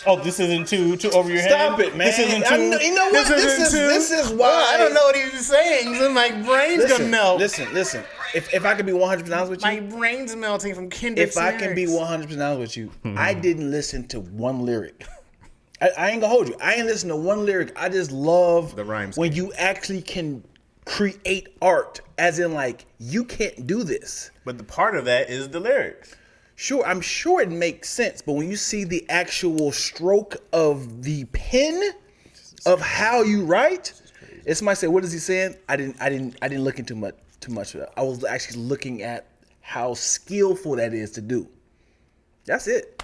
Oh, this isn't too over your head. Stop it, man. This isn't too. You know what? This is why I don't know what he was saying. So my brain's gonna melt. Listen. If I could be 100% honest with you, My brain's melting from Kindred. if I can be 100% honest with you, I didn't listen to one lyric. I ain't gonna hold you. I ain't listen to one lyric. I just love the rhymes when you actually can create art, as in like you can't do this. But the part of that is the lyrics. Sure, I'm sure it makes sense, but when you see the actual stroke of the pen of how you write, it's somebody say, "What is he saying?" I didn't look into too much of that. I was actually looking at how skillful that is to do. That's it.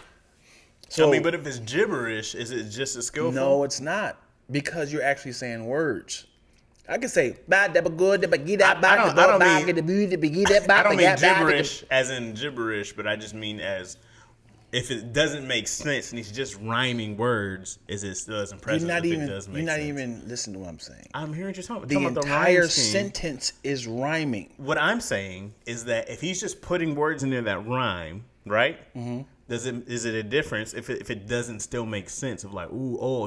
So, I mean, but if it's gibberish, is it just as skillful? No, it's not, because you're actually saying words. I can say, I don't mean gibberish as in gibberish, but I just mean as if it doesn't make sense and he's just rhyming words, is it still as impressive if it does make sense? You're not even listening to what I'm saying. I'm hearing what you're talking about. The entire sentence is rhyming. What I'm saying is that if he's just putting words in there that rhyme, right? Mm-hmm. Is it a difference if it doesn't still make sense of like,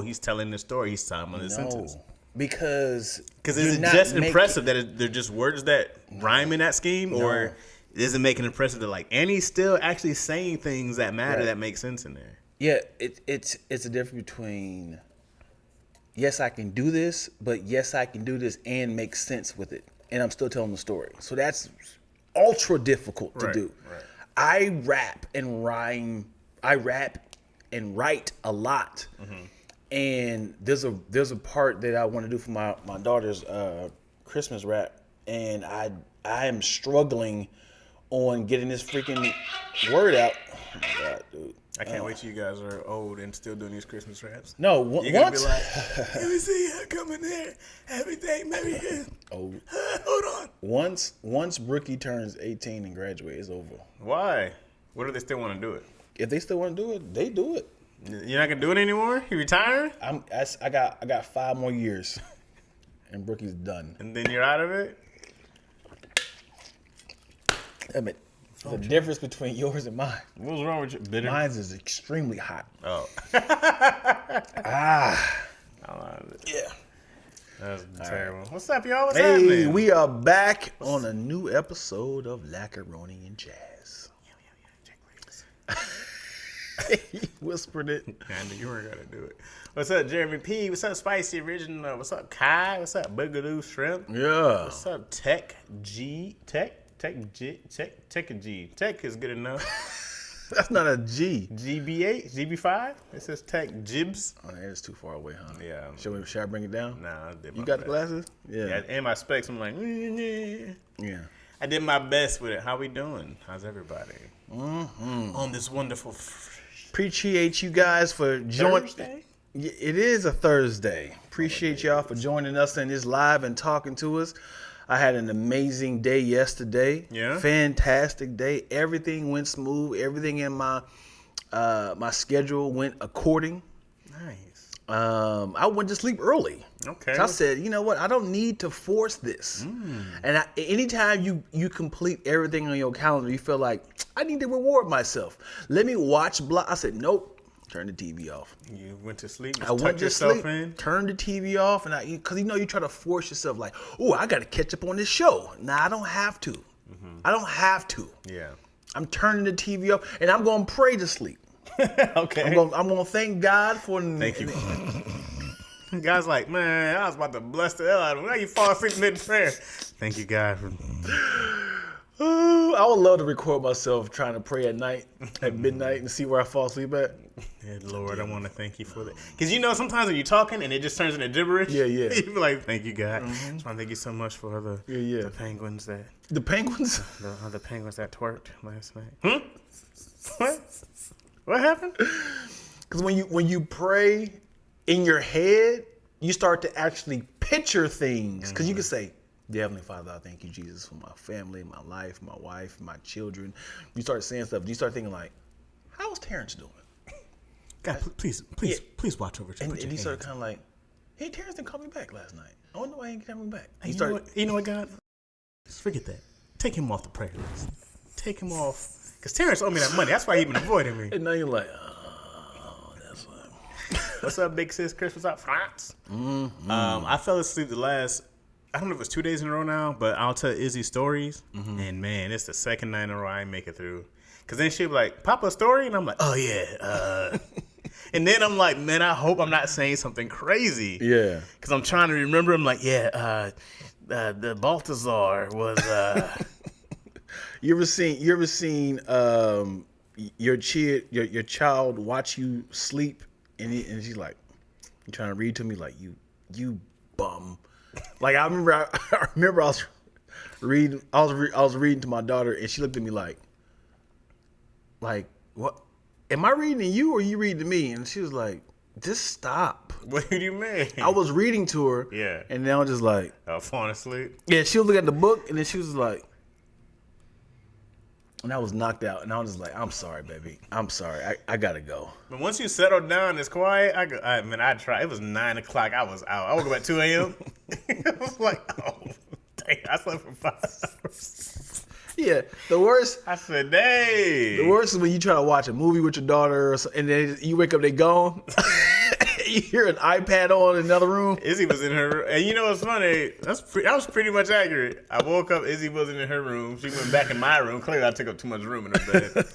he's telling the story, he's telling the sentence? Because is it just impressive that they're just words that rhyme in that scheme, or is it making impressive that like, and he's still actually saying things that matter that make sense in there? Yeah, it's a difference between yes, I can do this, but yes, I can do this and make sense with it, and I'm still telling the story. So that's ultra difficult to do. Right. I rap and rhyme. I rap and write a lot. Mm-hmm. And there's a part that I want to do for my daughter's Christmas rap, and I am struggling on getting this freaking word out. Oh my God, dude! I can't wait till you guys are old and still doing these Christmas raps. No, you're gonna be like, let me see her coming there. Everything, maybe here. Oh, hold on. Once Brookie turns 18 and graduates, it's over. Why? What do they still want to do it? If they still want to do it, they do it. You're not gonna do it anymore? You retiring? I got 5 more years, and Brookie's done. And then you're out of it. I mean, the difference between yours and mine. What's wrong with you? Bitter? Mine's is extremely hot. Oh. Yeah. That's terrible. Right. What's up, y'all? What's happening? Hey, we are back on a new episode of Lackaroni and Chaz. Yeah. He whispered it. I knew you weren't gonna do it. What's up, Jeremy P? What's up, Spicy Original? What's up, Kai? What's up, Boogaloo Shrimp? Yeah. What's up, Tech G? Tech is good enough. That's not a G. GB8? GB5? It says Tech Jibs. Oh, that's too far away, huh? Yeah. Should I bring it down? Nah, I did my You got best. the glasses? Yeah. And my specs, I'm like, yeah. I did my best with it. How we doing? How's everybody? Mm-hmm. On this wonderful... Appreciate you guys for joining. Thursday? It is a Thursday. Appreciate y'all for joining us in this live and talking to us. I had an amazing day yesterday. Yeah. Fantastic day. Everything went smooth. Everything in my schedule went according. Nice. I went to sleep early. Okay. So I said, you know what? I don't need to force this. And anytime you complete everything on your calendar, you feel like, I need to reward myself. Let me watch I said, nope. Turn the TV off. You went to sleep. I went to sleep. Turn the TV off, and because you try to force yourself like, oh, I got to catch up on this show. Nah, I don't have to. Mm-hmm. I don't have to. Yeah. I'm turning the TV off, and I'm gonna pray to sleep. Okay. I'm gonna thank God for. Thank you. God's like, man, I was about to bless the hell out of him. Now you fall asleep mid-prayer. Thank you, God. I would love to record myself trying to pray at night, at midnight, and see where I fall asleep at. Yeah, Lord, I want to thank you for that. Because sometimes when you're talking and it just turns into gibberish. Yeah. You be like, thank you, God. Mm-hmm. Just want to thank you so mumuch for the penguins that... The penguins? The penguins that twerked last night. What? What happened? Because when you pray in your head, you start to actually picture things. Because you can say, Dear Heavenly Father, I thank you, Jesus, for my family, my life, my wife, my children. You start saying stuff. You start thinking like, how's Terrence doing? God, please watch over. And he started kind of like, hey, Terrence didn't call me back last night. I wonder why he didn't call me back. You know what, God? Just forget that. Take him off the prayer list. Take him off. Because Terrence owed me that money. That's why he been avoiding me. And now you're like, oh, that's why. What's up, big sis Chris? What's up, France? I fell asleep the last, I don't know if it's 2 days in a row now, but I'll tell Izzy stories. And man, it's the second night in a row I ain't make it through. Because then she'll be like, Papa, a story? And I'm like, oh yeah. And then I'm like, man, I hope I'm not saying something crazy. Yeah. Because I'm trying to remember. I'm like, yeah, the Balthazar was. You ever seen your child watch you sleep and she's like, you trying to read to me like you bum. Like I remember I was reading to my daughter and she looked at me like what? Am I reading to you or you reading to me? And she was like, just stop. What do you mean? I was reading to her. Yeah. And then I was just like, falling asleep. Yeah, she was looking at the book and then she was like, and I was knocked out, and I was just like, I'm sorry, baby. I'm sorry. I gotta go. But once you settle down, it's quiet. I tried. It was 9 o'clock. I was out. I woke up at 2 a.m. I was like, oh, dang, I slept for 5 hours. Yeah, the worst. I said, dang. The worst is when you try to watch a movie with your daughter, and then you wake up, they gone. You hear an iPad on in another room. Izzy was in her room. And you know what's funny? That was pretty much accurate. I woke up, Izzy wasn't in her room. She went back in my room. Clearly, I took up too much room in her bed.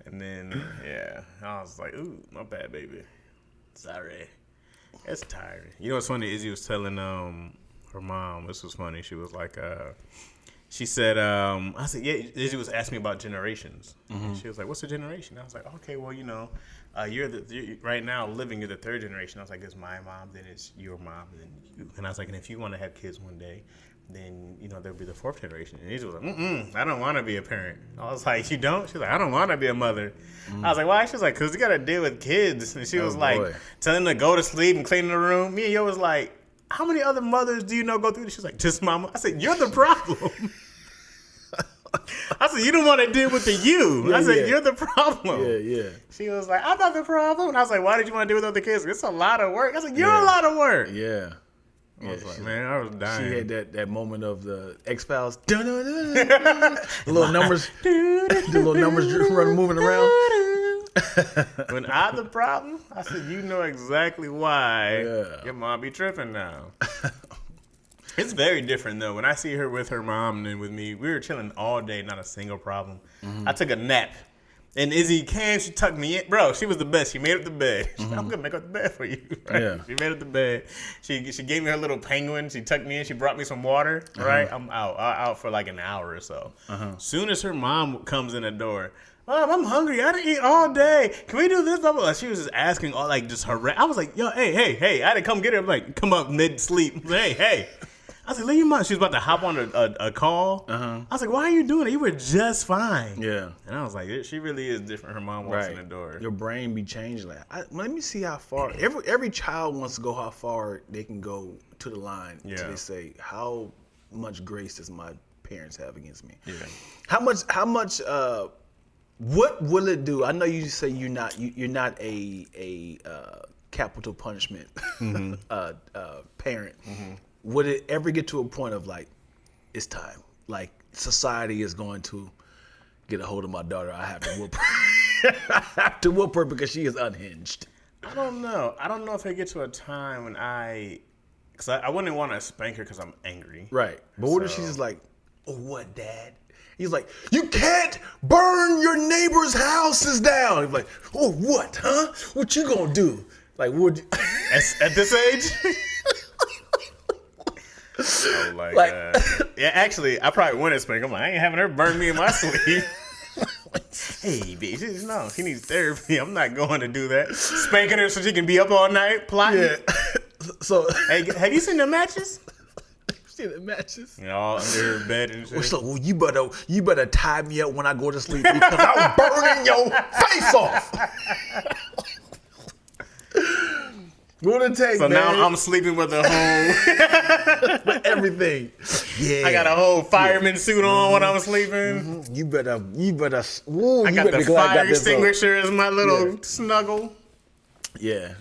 And then, yeah, I was like, ooh, my bad, baby. Sorry. It's tiring. You know what's funny? Izzy was telling her mom, this was funny. She was like, she said, I said, yeah, Izzy was asking me about generations. And she was like, what's a generation? I was like, okay, well, you know, you're right now living, you're the third generation. I was like, it's my mom, then it's your mom, and then you. And I was like, and if you want to have kids one day, then, you know, there'll be the fourth generation. And Izzy was like, I don't want to be a parent. I was like, you don't? She was like, I don't want to be a mother. I was like, why? She was like, because you got to deal with kids. And she was like, telling them to go to sleep and clean the room. Me and Yo was like, how many other mothers do you know go through this? She was like, just mama. I said, you're the problem. I said, you don't want to deal with the you. I said, you're the problem. Yeah. She was like, I'm not the problem. And I was like, why did you want to deal with other kids? It's a lot of work. I said, you're a lot of work. Yeah. I was like, man, I was dying. She had that moment of the X-Files. The little numbers. The little numbers moving around. When I'm the problem, I said, you know exactly why your mom be tripping now. It's very different, though. When I see her with her mom and with me, we were chilling all day, not a single problem. I took a nap. And Izzy came, she tucked me in. Bro, she was the best. She made up the bed. She said, I'm going to make up the bed for you. Right? Yeah. She made up the bed. She gave me her little penguin. She tucked me in. She brought me some water. Right? I'm out for like an hour or so. Soon as her mom comes in the door, Mom, I'm hungry. I didn't eat all day. Can we do this? Blah, blah, blah. She was just asking all like just her. I was like, yo, hey. I had to come get her. I'm like, come up mid-sleep. Hey. I was like, leave your mom. She was about to hop on a call. I was like, why are you doing it? You were just fine. Yeah. And I was like, she really is different. Her mom walks in the door. Your brain be changing. Like, let me see how far. Every child wants to go how far they can go to the line. Yeah. Until they say, how much grace does my parents have against me? Yeah. How much? What will it do? I know you say you're not a capital punishment parent. Would it ever get to a point of like, it's time? Like society is going to get a hold of my daughter. I have to whoop her. I have to whoop her because she is unhinged. I don't know. I don't know if it gets to a time when because I wouldn't want to spank her because I'm angry. Right. But what if she's just like, oh, what, Dad? He's like, you can't burn your neighbor's houses down. He's like, oh, what, huh? What you gonna do? Like, would you? At this age? Oh, like yeah, actually, I probably wouldn't spank him. I ain't having her burn me in my sleep. Hey, bitch, no, she needs therapy. I'm not going to do that. Spanking her so she can be up all night plotting. Yeah. So, hey, have you seen the matches? See the matches? You know, all under her bed and shit. So, well, you better tie me up when I go to sleep because I'm burning your face off. What it take, so man? Now I'm sleeping with a whole with everything. Yeah, I got a whole fireman suit on when I'm sleeping. You better. I got the fire extinguisher as my little snuggle. Yeah.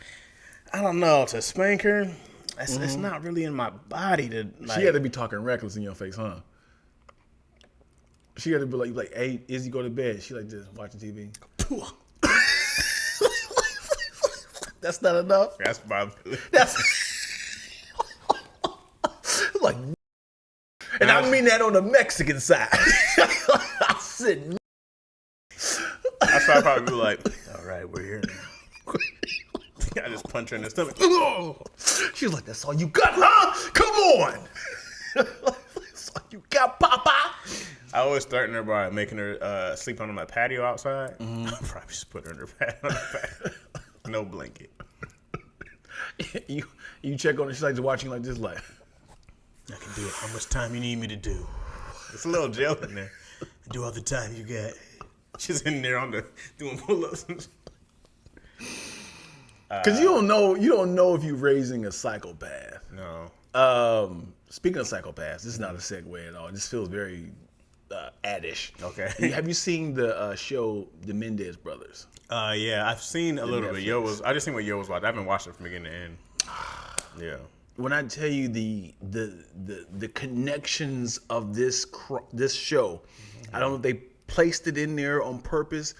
I don't know, to spank her, it's not really in my body to. Like, she had to be talking reckless in your face, huh? She had to be like, hey, Izzy, go to bed. She like just watching TV. That's not enough. That's my. That's like, and I mean that on the Mexican side. I said, that's why I probably be like, all right, we're here now. I just punch her in the stomach. She was like, that's all you got, huh? Come on. That's all you got, Papa. I always start her by making her sleep on my patio outside. Mm-hmm. I'll probably just put her in her patio. No blanket. You check on her, she's like watching like this, like, I can do it. How much time you need me to do? It's a little jail in there. Do all the time you got. She's in there doing pull-ups. Because you don't know if you're raising a psychopath. No. Speaking of psychopaths, this is not a segue at all. This feels very addish. Okay. Have you seen the show The Mendez Brothers? Yeah, I've seen a little bit. I just seen what Yo was watching. I haven't watched it from beginning to end. Yeah. When I tell you the connections of this show, I don't know if they placed it in there on purpose,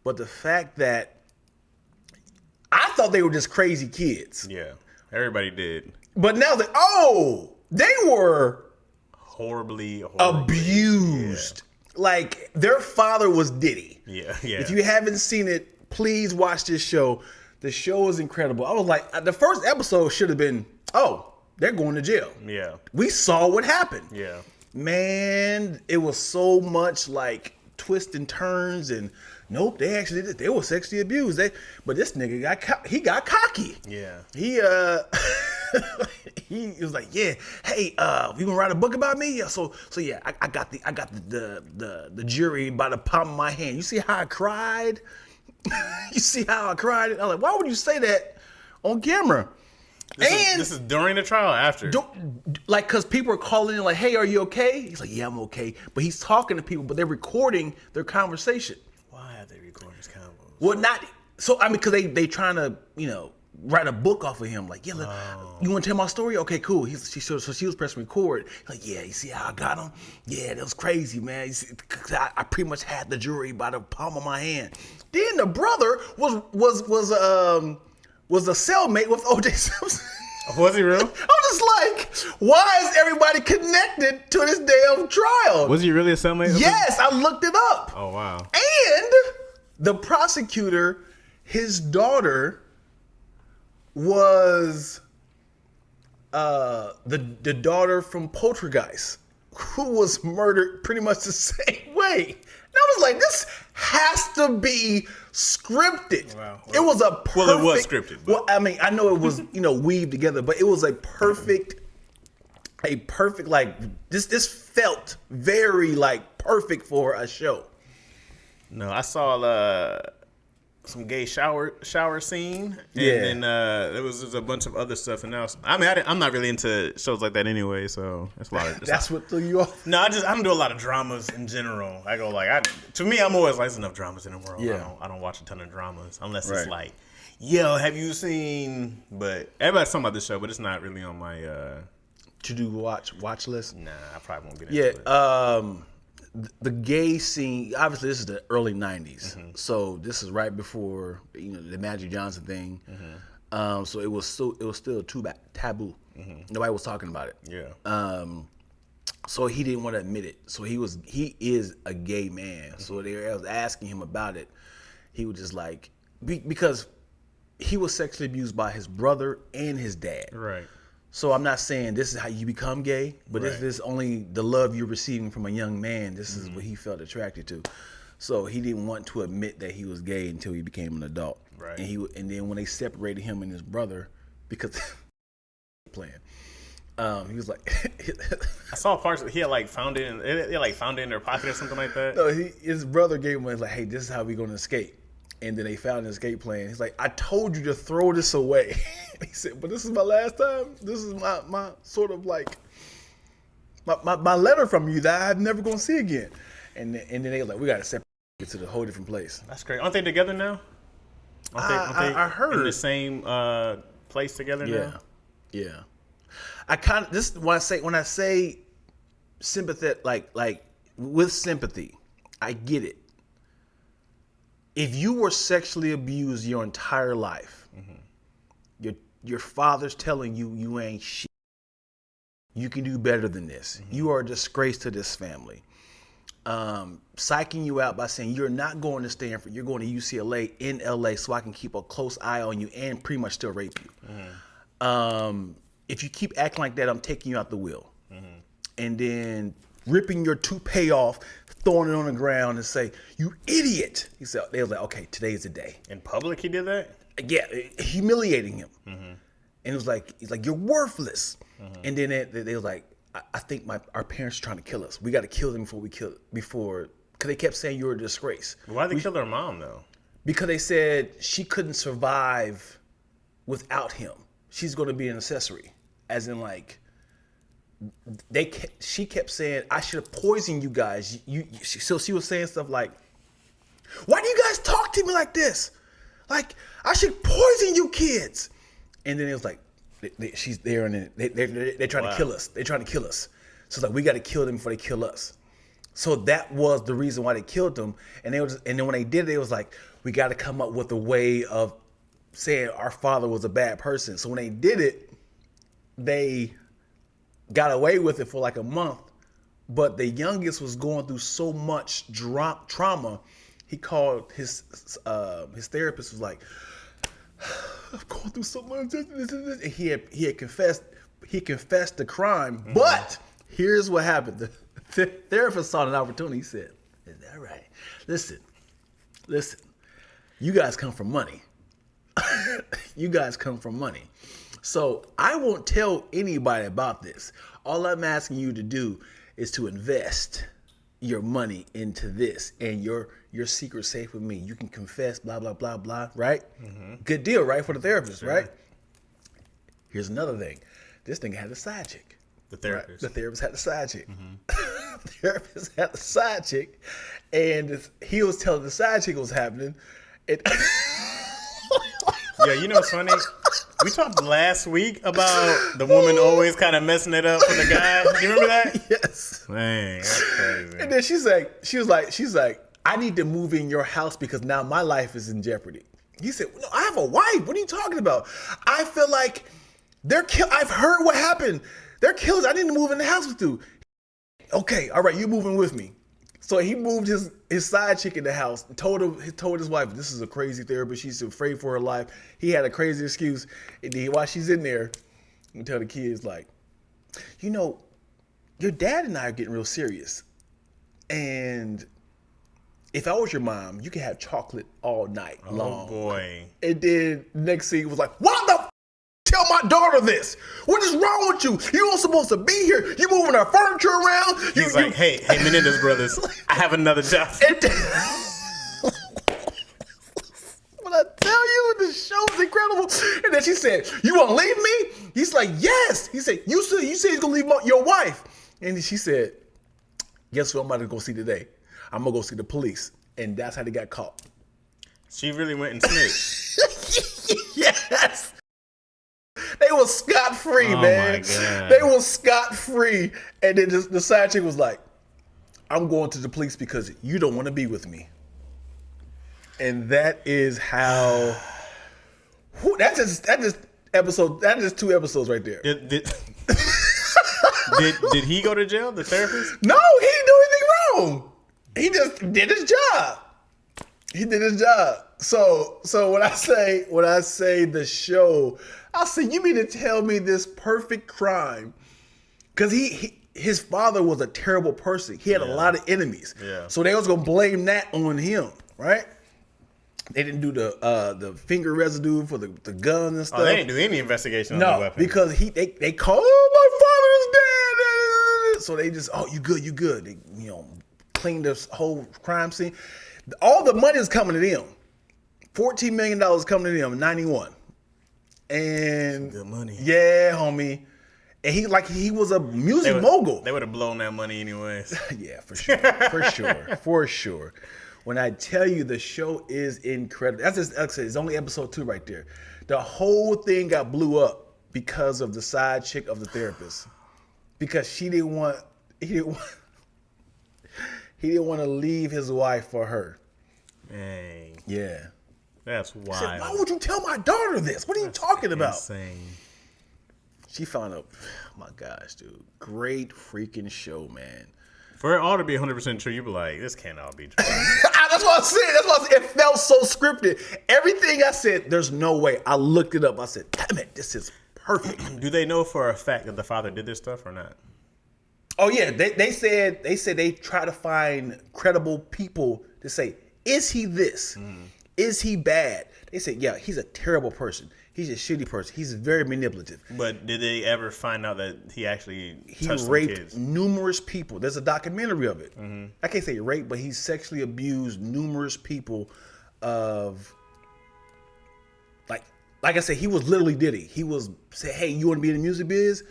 but the fact that I thought they were just crazy kids. Yeah, everybody did. But now they were horribly abused. Yeah. Like their father was Diddy. Yeah. If you haven't seen it, please watch this show. The show is incredible. I was like, the first episode should have been, they're going to jail. Yeah. We saw what happened. Yeah. Man, it was so much like twists and turns and nope, they actually did it. They were sexually abused. But this nigga got cocky. Yeah. He was like, yeah, hey, you gonna write a book about me? Yeah, so yeah, I got the jury by the palm of my hand. You see how I cried? You see how I cried? I was like, why would you say that on camera? This is during the trial or after? Like, because people are calling in like, hey, are you okay? He's like, yeah, I'm okay. But he's talking to people, but they're recording their conversation. Why are they recording this convo? Well, because they trying to, write a book off of him. Like, yeah, you want to tell my story? Okay, cool. So she was pressing record. Like, yeah, you see how I got him? Yeah, that was crazy, man. You see, I pretty much had the jury by the palm of my hand. Then the brother was a cellmate with O.J. Simpson. Was he real? I'm just like, why is everybody connected to this damn trial? Was he really a cellmate? Yes, I looked it up. Oh, wow. And the prosecutor, his daughter was the daughter from Poltergeist, who was murdered pretty much the same way. And I was like, this has to be scripted. Wow. It was a perfect... Well, it was scripted. But. Well, I mean, I know it was, weaved together, but it was a perfect, like, this felt very, like, perfect for a show. No, I saw some gay shower scene, and then there was just a bunch of other stuff. And now, I'm not really into shows like that anyway, so that's a lot of. That's what threw you off. No, I don't do a lot of dramas in general. I go to me, I'm always like, there's enough dramas in the world. Yeah. I don't watch a ton of dramas unless it's like, yo, have you seen? But everybody's talking about this show, but it's not really on my to do watch list. Nah, I probably won't get into it. Yeah. The gay scene, obviously this is the early 90s. Mm-hmm. So this is right before, the Magic Johnson thing. Mm-hmm. So it was still too taboo. Mm-hmm. Nobody was talking about it. Yeah. So he didn't want to admit it. So he is a gay man. Mm-hmm. So they was asking him about it. He was just like, because he was sexually abused by his brother and his dad. Right. So I'm not saying this is how you become gay, but if this only the love you're receiving from a young man, this is what he felt attracted to. So he didn't want to admit that he was gay until he became an adult. Right. And then when they separated him and his brother, because playing, he was like, I saw parts he had found it in their pocket or something like that. No, his brother gave him like, hey, this is how we gonna escape. And then they found an escape plan. He's like, I told you to throw this away. He said, but this is my last time. This is my sort of like, my letter from you that I'm never going to see again. And then they were like, we got to separate it to a whole different place. That's great. Aren't they together now? Aren't they I heard. in the same place together now? Yeah. I kind of, when I say sympathetic, like with sympathy, I get it. If you were sexually abused your entire life, Your father's telling you you ain't shit. You can do better than this. Mm-hmm. You are a disgrace to this family. Psyching you out by saying you're not going to Stanford, you're going to UCLA in LA so I can keep a close eye on you and pretty much still rape you. Mm-hmm. If you keep acting like that, I'm taking you out the wheel. Mm-hmm. And then ripping your toupee off, throwing it on the ground and say, you idiot. They was like, okay, today is the day. In public he did that? Yeah, humiliating him. Mm-hmm. And it was like, he's like, you're worthless. Mm-hmm. And then they was like, I think our parents are trying to kill us. We got to kill them because they kept saying you were a disgrace. Why'd they kill her mom though? Because they said she couldn't survive without him. She's going to be an accessory, as in like she kept saying I should have poisoned you guys. So she was saying stuff like, why do you guys talk to me like this? Like I should poison you kids. And then it was like, she's there and they're trying to kill us. They're trying to kill us. So it's like, we got to kill them before they kill us. So that was the reason why they killed them. And then when they did it, it was like, we got to come up with a way of saying our father was a bad person. So when they did it, they got away with it for like a month. But the youngest was going through so much trauma. He called his therapist, was like, I'm going through so much. And he had confessed. He confessed the crime. Mm-hmm. But here's what happened. The therapist saw an opportunity. He said, "Is that right? Listen. You guys come from money. You guys come from money. So I won't tell anybody about this. All I'm asking you to do is to invest your money into this, and your secret's safe with me. You can confess, blah, blah, blah, blah, right? Mm-hmm. Good deal, right, for the therapist, sure. Right? Here's another thing. This thing had a side chick. The therapist. Right? The therapist had a side chick. Mm-hmm. The therapist had a side chick, and he was telling the side chick what was happening. Yeah, you know what's funny? We talked last week about the woman always kind of messing it up for the guy. Do you remember that? Yes. Man, that's crazy. And then she was like, I need to move in your house because now my life is in jeopardy. He said, no, I have a wife. What are you talking about? I feel like I've heard what happened. They're killers. I need to move in the house with you. Okay, all right, you're moving with me. So he moved his side chick in the house and told his wife, this is a crazy therapist. She's afraid for her life. He had a crazy excuse. And then while she's in there, and tell the kids, like, you know, your dad and I are getting real serious. And if I was your mom, you could have chocolate all night long. Oh, boy. And then next scene was like, what the tell my daughter this? What is wrong with you? You weren't supposed to be here. You moving our furniture around. He's like, hey, Menendez brothers, I have another job. When I tell you, the show's incredible. And then she said, you won't leave me? He's like, yes. He said, you said he's going to leave your wife. And she said, guess what I'm about to go see today? I'm going to go see the police. And that's how they got caught. She really went and snitched. Yes. They were scot-free, man. My God. They were scot-free. And then the side chick was like, I'm going to the police because you don't want to be with me. And that is how... That's just episode. That is 2 episodes right there. Did he go to jail, the therapist? No, he didn't do anything wrong. He just did his job. He did his job. So when I say the show, I say, you mean to tell me this perfect crime? Because his father was a terrible person. He had a lot of enemies. Yeah. So they was gonna blame that on him, right? They didn't do the finger residue for the gun and stuff. Oh, they didn't do any investigation on the weapon. Because they called, oh, my father is dead. So they just, oh, you good. They, cleaned this whole crime scene. All the money is coming to them. $14 million coming to them in 91. And good money. Yeah, homie. And he was a music mogul. They would have blown that money anyways. Yeah, for sure. For sure. When I tell you the show is incredible. That's just, like I said, it's only episode 2 right there. The whole thing got blew up because of the side chick of the therapist. Because he didn't want to leave his wife for her. Dang. Yeah. That's wild. I said, why would you tell my daughter this? What are you talking about? Insane. She found out. Oh my gosh, dude. Great freaking show, man. For it all to be 100% true, you'd be like, this can't all be true. That's what I said. It felt so scripted. Everything I said, there's no way. I looked it up. I said, damn it, this is perfect. Do they know for a fact that the father did this stuff or not? Oh yeah, they said they try to find credible people to say, is he this? Is he bad? They said, yeah, he's a terrible person. He's a shitty person. He's very manipulative. But did they ever find out that he actually touched raped kids? numerous people? There's a documentary of it. I can't say rape, but he sexually abused numerous people. Like I said, he was literally Diddy. He was say, hey, you want to be in the music biz?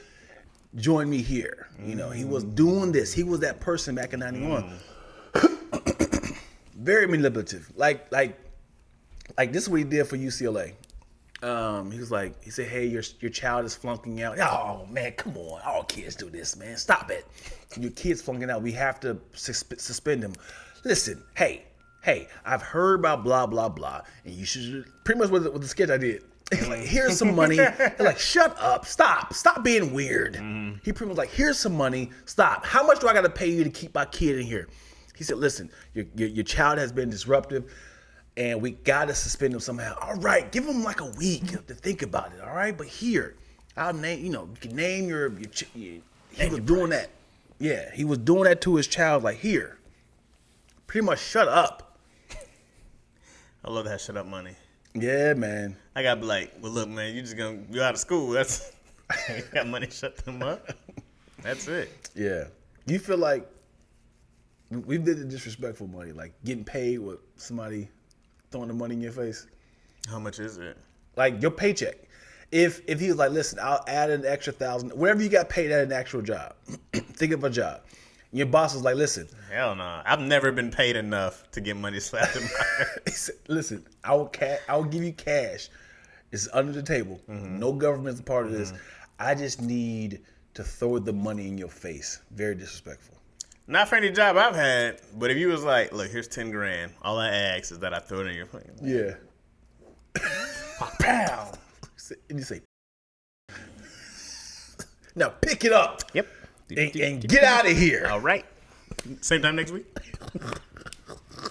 Join me here. You know, he was doing this. He was that person back in '91. Very manipulative. Like this is what he did for UCLA. He said, hey, your child is flunking out. Oh man, come on. All kids do this, man. Stop it. Your kid's flunking out. We have to suspend him. Listen, hey, I've heard about blah, blah, blah. And you should, pretty much with the sketch I did. He's like, here's some money. They're like, shut up. Stop being weird. He pretty much was like, here's some money. Stop. How much do I got to pay you to keep my kid in here? He said, listen, your child has been disruptive. And we got to suspend him somehow. All right, give him like a week to think about it. All right, but here, I'll name. You can name your he was doing that. Yeah, he was doing that to his child. Like here, pretty much shut up. I love that shut up money. Yeah, man. I gotta be like, well, look, man, you're out of school. That's you got money, shut them up. That's it. Yeah. Do you feel like we did the disrespectful money, like getting paid with somebody throwing the money in your face? How much is it? Like your paycheck. If he was like, listen, I'll add an extra $1,000, whatever you got paid at an actual job. Think of a job. Your boss was like, listen. Hell no. I've never been paid enough to get money slapped in my He said, listen, I will give you cash. It's under the table. No government's a part of this. I just need to throw the money in your face. Very disrespectful. Not for any job I've had, but if you was like, look, here's 10 grand. All I ask is that I throw it in your face. Yeah. Pow. And you say, now pick it up. Yep. And get out of here. All right. Same time next week.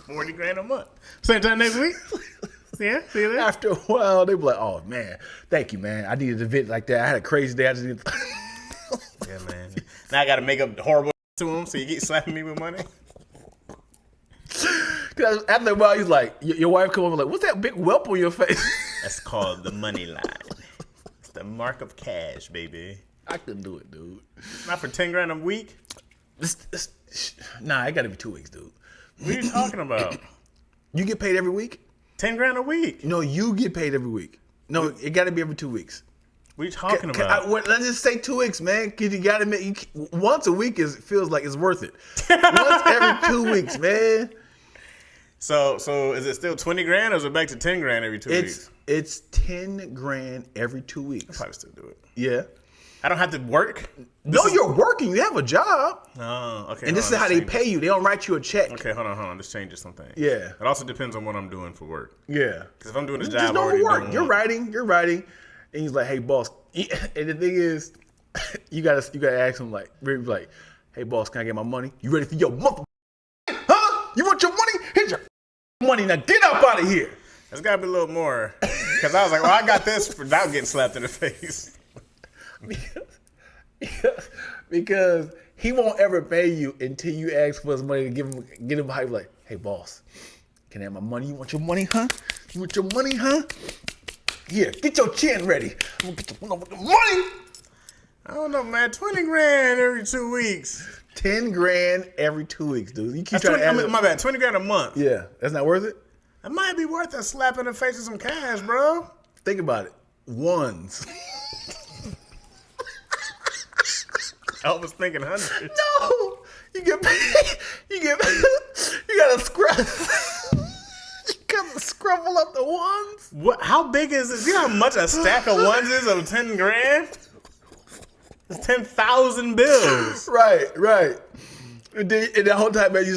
40 grand a month. Same time next week. Yeah. See that? After a while, they be like, oh man, thank you, man. I needed a vent like that. I had a crazy day. I just needed Yeah, man. Now I got to make up horrible to him so you keep slapping me with money. Because after a while, he's like, your wife come over like, what's that big whelp on your face? That's called the money line. It's the mark of cash, baby. I couldn't do it, dude. Not for 10 grand a week? Nah, it got to be 2 weeks, dude. What are you talking about? You get paid every week? 10 grand a week? No, you get paid every week. No, it got to be every 2 weeks. What are you talking about? Let's just say 2 weeks, man. Because you got to make once a week feels like it's worth it. Once every 2 weeks, man. So is it still 20 grand or is it back to 10 grand every 2 weeks? It's 10 grand every 2 weeks. I'll probably still do it. Yeah. I don't have to work? You're working. You have a job. Oh, okay. And this is how they pay you. They don't write you a check. Okay, hold on. This changes something. Yeah. It also depends on what I'm doing for work. Yeah. Because if I'm doing a Just job, no already work. doing You're writing. And he's like, hey, boss. And the thing is, you gotta ask him like, hey, boss, can I get my money? You ready for your mother? Huh? You want your money? Here's your money. Now get up out of here. There's got to be a little more. Because I was like, well, I got this without getting slapped in the face. Because he won't ever pay you until you ask for his money to get him hype. Like, hey, boss, can I have my money? You want your money, huh? You want your money, huh? Here, get your chin ready. I'm going to get your money. I don't know, man. 20 grand every 2 weeks. 10 grand every 2 weeks, dude. You keep That's trying 20, to add my bad. 20 grand a month. Yeah, that's not worth it? It might be worth a slap in the face of some cash, bro. Think about it. Ones. I was thinking hundreds. No, you get paid. You gotta scrabble up the ones. What? How big is this? You know how much a stack of ones is of 10 grand? It's 10,000 bills. Right. And the whole time as you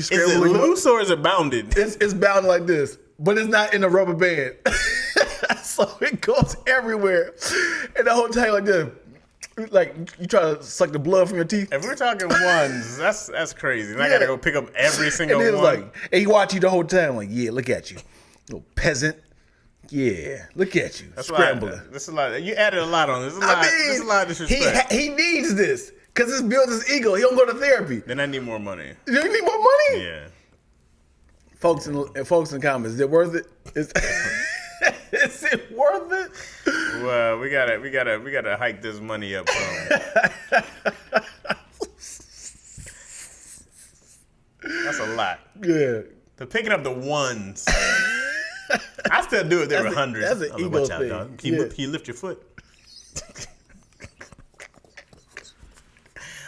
scramble, is it loose or is it bounded? It's bound like this. but it's not in a rubber band. So it goes everywhere. And the whole time like this. Like you try to suck the blood from your teeth. If we're talking ones, that's crazy. And I gotta go pick up every single and one. Like, and he watch you the whole time. Like, yeah, look at you, little peasant. Yeah, look at you, scrambling. This is a lot. You added a lot on this. This is a lot of disrespect. He needs this because this builds his ego. He don't go to therapy. Then I need more money. You need more money? Yeah. Folks in the comments, is it worth it? Is it worth it? Well, we gotta hike this money up. That's a lot. Yeah. To picking up the ones. I still do it. There were hundreds. That's an ego thing. Dog. Can you lift your foot?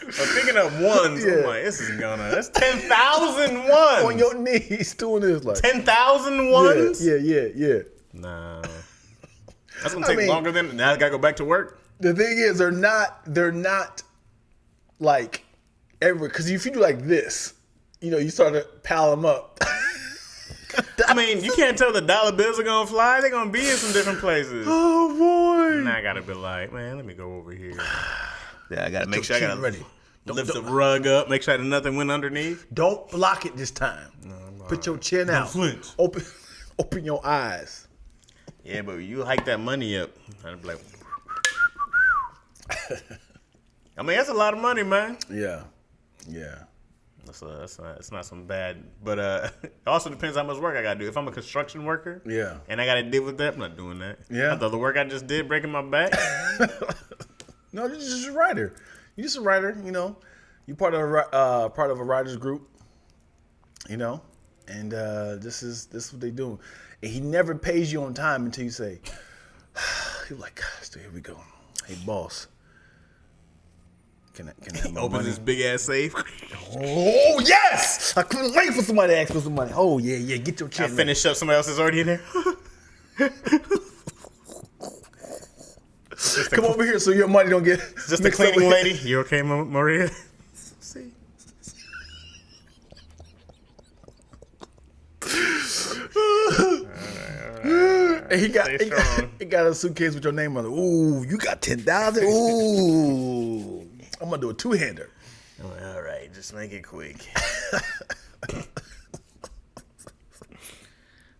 But picking up ones, I'm like, that's 10,000 ones. On your knees doing this like 10,000 ones? Yeah. Nah. That's gonna take longer than now I gotta go back to work. The thing is they're not like everywhere. Because if you do like this, you start to pile them up. I mean, you can't tell the dollar bills are gonna fly. They're gonna be in some different places. Oh boy! Now I gotta be like, man, let me go over here. Yeah, I gotta make sure I gotta ready. Lift the rug up. Make sure that nothing went underneath. Don't block it this time. No, put your chin out. Flinch. Open your eyes. Yeah, but you hike that money up. I'd be like, I mean, that's a lot of money, man. Yeah. It's not some bad, but it also depends how much work I gotta do. If I'm a construction worker, and I gotta deal with that, I'm not doing that. Yeah, I thought the work I just did breaking my back. No, you're just a writer. You're just a writer. You're part of a writers group. And this is what they do. And he never pays you on time until you say, "You're like, gosh, here we go. Hey, boss." Can I have my open money? This big ass safe. Oh yes! I couldn't wait for somebody to ask for some money. Oh yeah, get your chin. I finished up. Somebody else is already in there. Come over here so your money don't get. Just the cleaning lady. You okay, Maria? See. And he got a suitcase with your name on it. Ooh, you got 10,000. Ooh, I'm gonna do a two-hander. All right, just make it quick.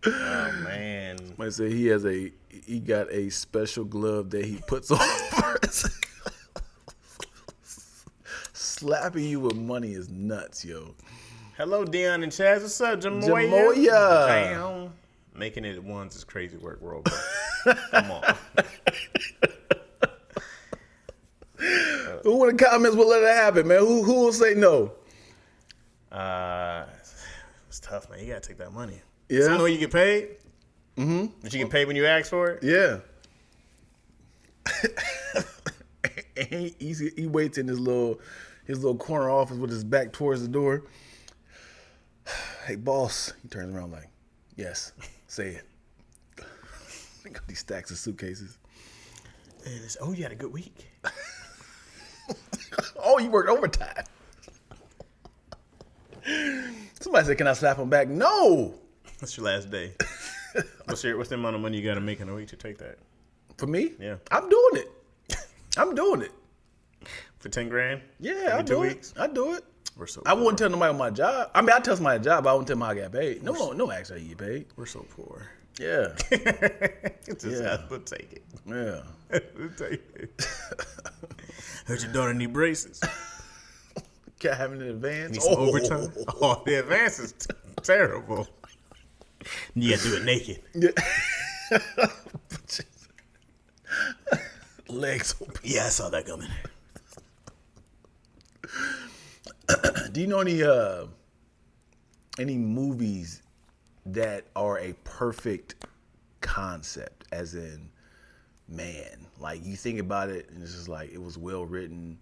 Oh man! I say he got a special glove that he puts on. Slapping you with money is nuts, yo. Hello, Dion and Chaz. What's up, Jamoya? Damn. Making it ones is crazy work, bro. Come on. Who in the comments will let it happen, man? Who will say no? It's tough, man. You gotta take that money. Yeah. So you know you get paid? Mm-hmm. But you get paid when you ask for it? Yeah. And he waits in his little corner office with his back towards the door. Hey, boss. He turns around like, yes, say it. Got these stacks of suitcases. And you had a good week. Oh, you worked overtime. Somebody said, can I slap him back? No. That's your last day. What's the amount of money you got to make in a week to take that? For me? Yeah. I'm doing it. For 10 grand? Yeah, I do it. I do it. We're so I wouldn't tell nobody on my job. I mean, I tell somebody a job, but I wouldn't tell them how I got paid. No, actually, you get paid. We're so poor. Yeah. We'll take it. Yeah. We'll take it. Heard your daughter need braces. Got having an advance. Need some overtime. Oh, the advance is terrible. You got to do it naked. Yeah. Legs open. Yeah, I saw that coming. Do you know any movies that are a perfect concept? As in, man, like you think about it and it's just like it was well written,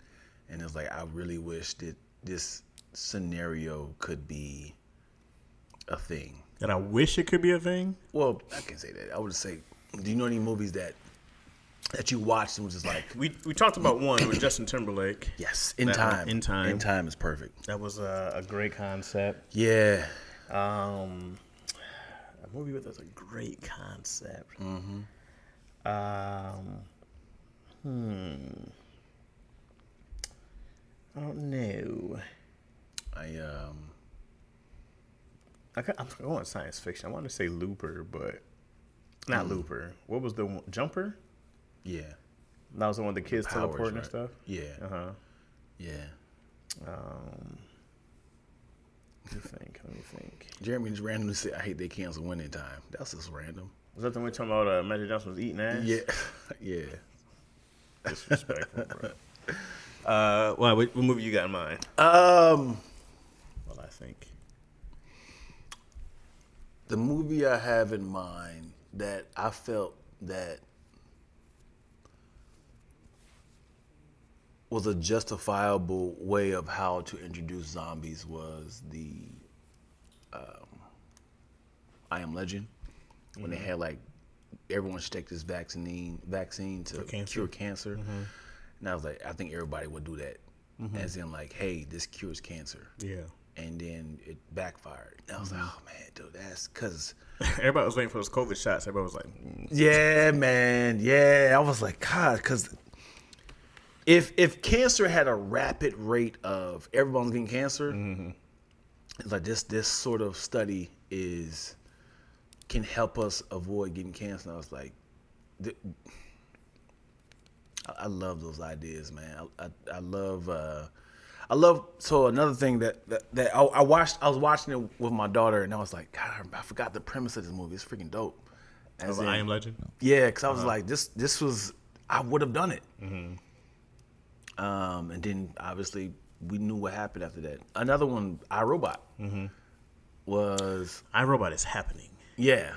and it's like I really wish that this scenario could be a thing. And I wish it could be a thing? Well, I can't say that. I would say, do you know any movies that you watched and was just like... We talked about one with Justin Timberlake. Yes, In Time. In Time. In Time is perfect. That was a great concept. Yeah. I movie with a great concept. I don't know. I'm going science fiction. I want to say Looper, but not Looper. What was the one? Jumper? Yeah. That was the one with the kids Powers, teleporting right? and stuff? Yeah. Yeah. Let me think. Jeremy just randomly said, I hate they cancel winning time. That's just random. Was that the one talking about Magic Johnson was eating ass? Yeah. Yeah. Disrespectful, bro. What movie you got in mind? Well, I think. The movie I have in mind that I felt that was a justifiable way of how to introduce zombies was the I Am Legend, when they had like everyone should take this vaccine to cure cancer. And I was like, I think everybody would do that, as in like, hey, this cures cancer. Yeah. And then it backfired. And I was like, oh man, dude, that's because everybody was waiting for those COVID shots. Everybody was like, yeah, man, yeah. I was like, God, because if cancer had a rapid rate of everyone's getting cancer, it's like this sort of study can help us avoid getting cancer. And I was like, I love those ideas, man. I love. So another thing that I watched, I was watching it with my daughter, and I was like, God, I forgot the premise of this movie. It's freaking dope. As in, I Am Legend. Yeah, because I was like, this was, I would have done it. And then obviously we knew what happened after that. Another one, iRobot, was iRobot is happening. Yeah.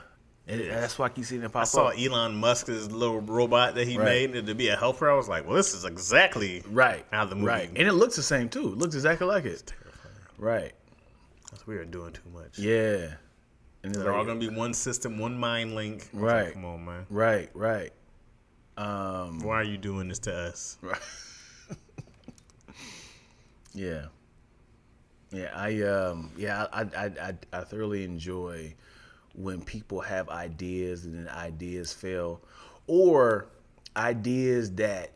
And that's why I keep seeing it pop up. I saw Elon Musk's little robot that he made to be a helper. I was like, well, this is exactly how the movie. Right. And it looks the same, too. It looks exactly like it. It's terrifying. Right. That's we are doing too much. Yeah. And they're all going to be one system, one mind link. Right. Like, come on, man. Right. Why are you doing this to us? Right. Yeah. Yeah. I thoroughly enjoy when people have ideas and then ideas fail, or ideas that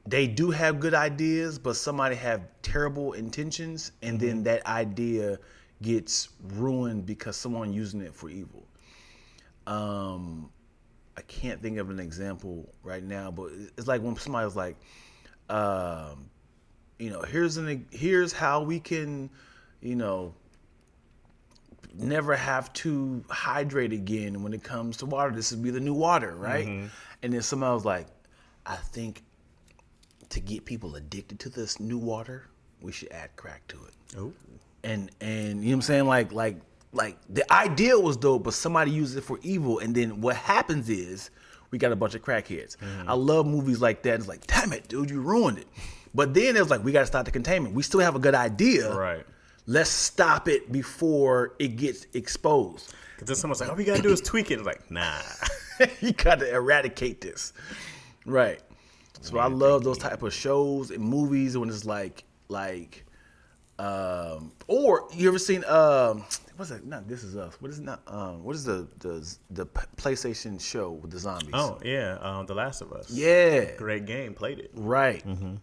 they do have good ideas, but somebody have terrible intentions, and then that idea gets ruined because someone using it for evil. I can't think of an example right now, but it's like when somebody was like, here's how we can, never have to hydrate again when it comes to water. This would be the new water, right? And then somebody was like, I think to get people addicted to this new water, we should add crack to it. Oh. And you know what I'm saying? Like the idea was dope, but somebody uses it for evil, and then what happens is we got a bunch of crackheads. I love movies like that. It's like, damn it, dude, you ruined it. But then it was like, we got to stop the containment. We still have a good idea. Right. Let's stop it before it gets exposed. Because then someone's like, all we got to do is tweak it. It's like, nah. You got to eradicate this. Right. So I love those type of shows and movies when it's like, or you ever seen, what's that? Not This Is Us. What is it not? What is the PlayStation show with the zombies? Oh, yeah. The Last of Us. Yeah. Great game. Played it. Right. And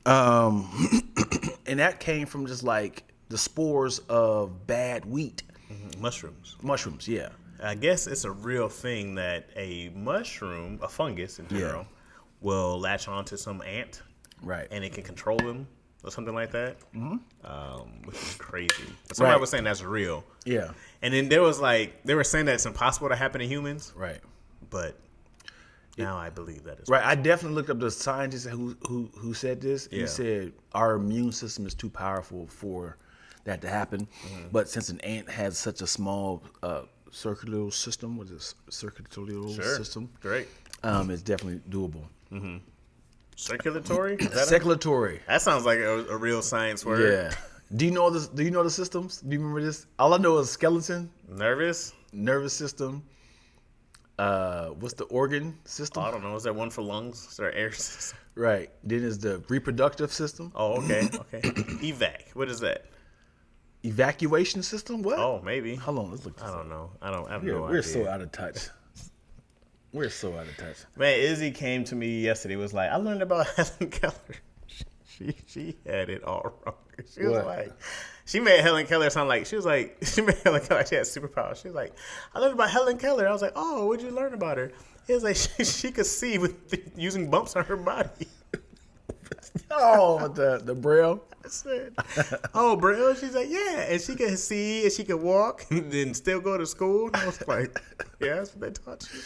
that came from just like the spores of bad wheat. Mushrooms, yeah. I guess it's a real thing that a mushroom, a fungus in general, will latch onto some ant. Right. And it can control them or something like that. Which is crazy. But somebody was saying that's real. Yeah. And then they were saying that it's impossible to happen to humans. Right. But now I believe that is right. I definitely looked up the scientist who said this. Yeah. He said our immune system is too powerful for that to happen. But since an ant has such a small circular system, system? Great. It's definitely doable. Circulatory? Circulatory. That sounds like a real science word. Yeah. Do you know this? Do you know the systems? Do you remember this? All I know is skeleton. Nervous system. What's the organ system? I don't know. Is there one for lungs? Is there air system? Right. Then is the reproductive system. Oh, okay. Okay. Evac. What is that? Evacuation system? What? Oh, maybe. Hold on, let's look this I up. don't know. I have no idea. We're so out of touch. We're so out of touch. Man, Izzy came to me yesterday. Was like, I learned about Hellen Keller. She had it all wrong. She was like, she made Hellen Keller sound like she made Hellen Keller like she had superpowers. She was like, I learned about Hellen Keller. I was like, oh, what'd you learn about her? It was like she could see with using bumps on her body. Oh, the Braille. I said, oh, Braille? She's like, yeah. And she could see and she could walk and then still go to school. And I was like, yeah, that's what they taught you.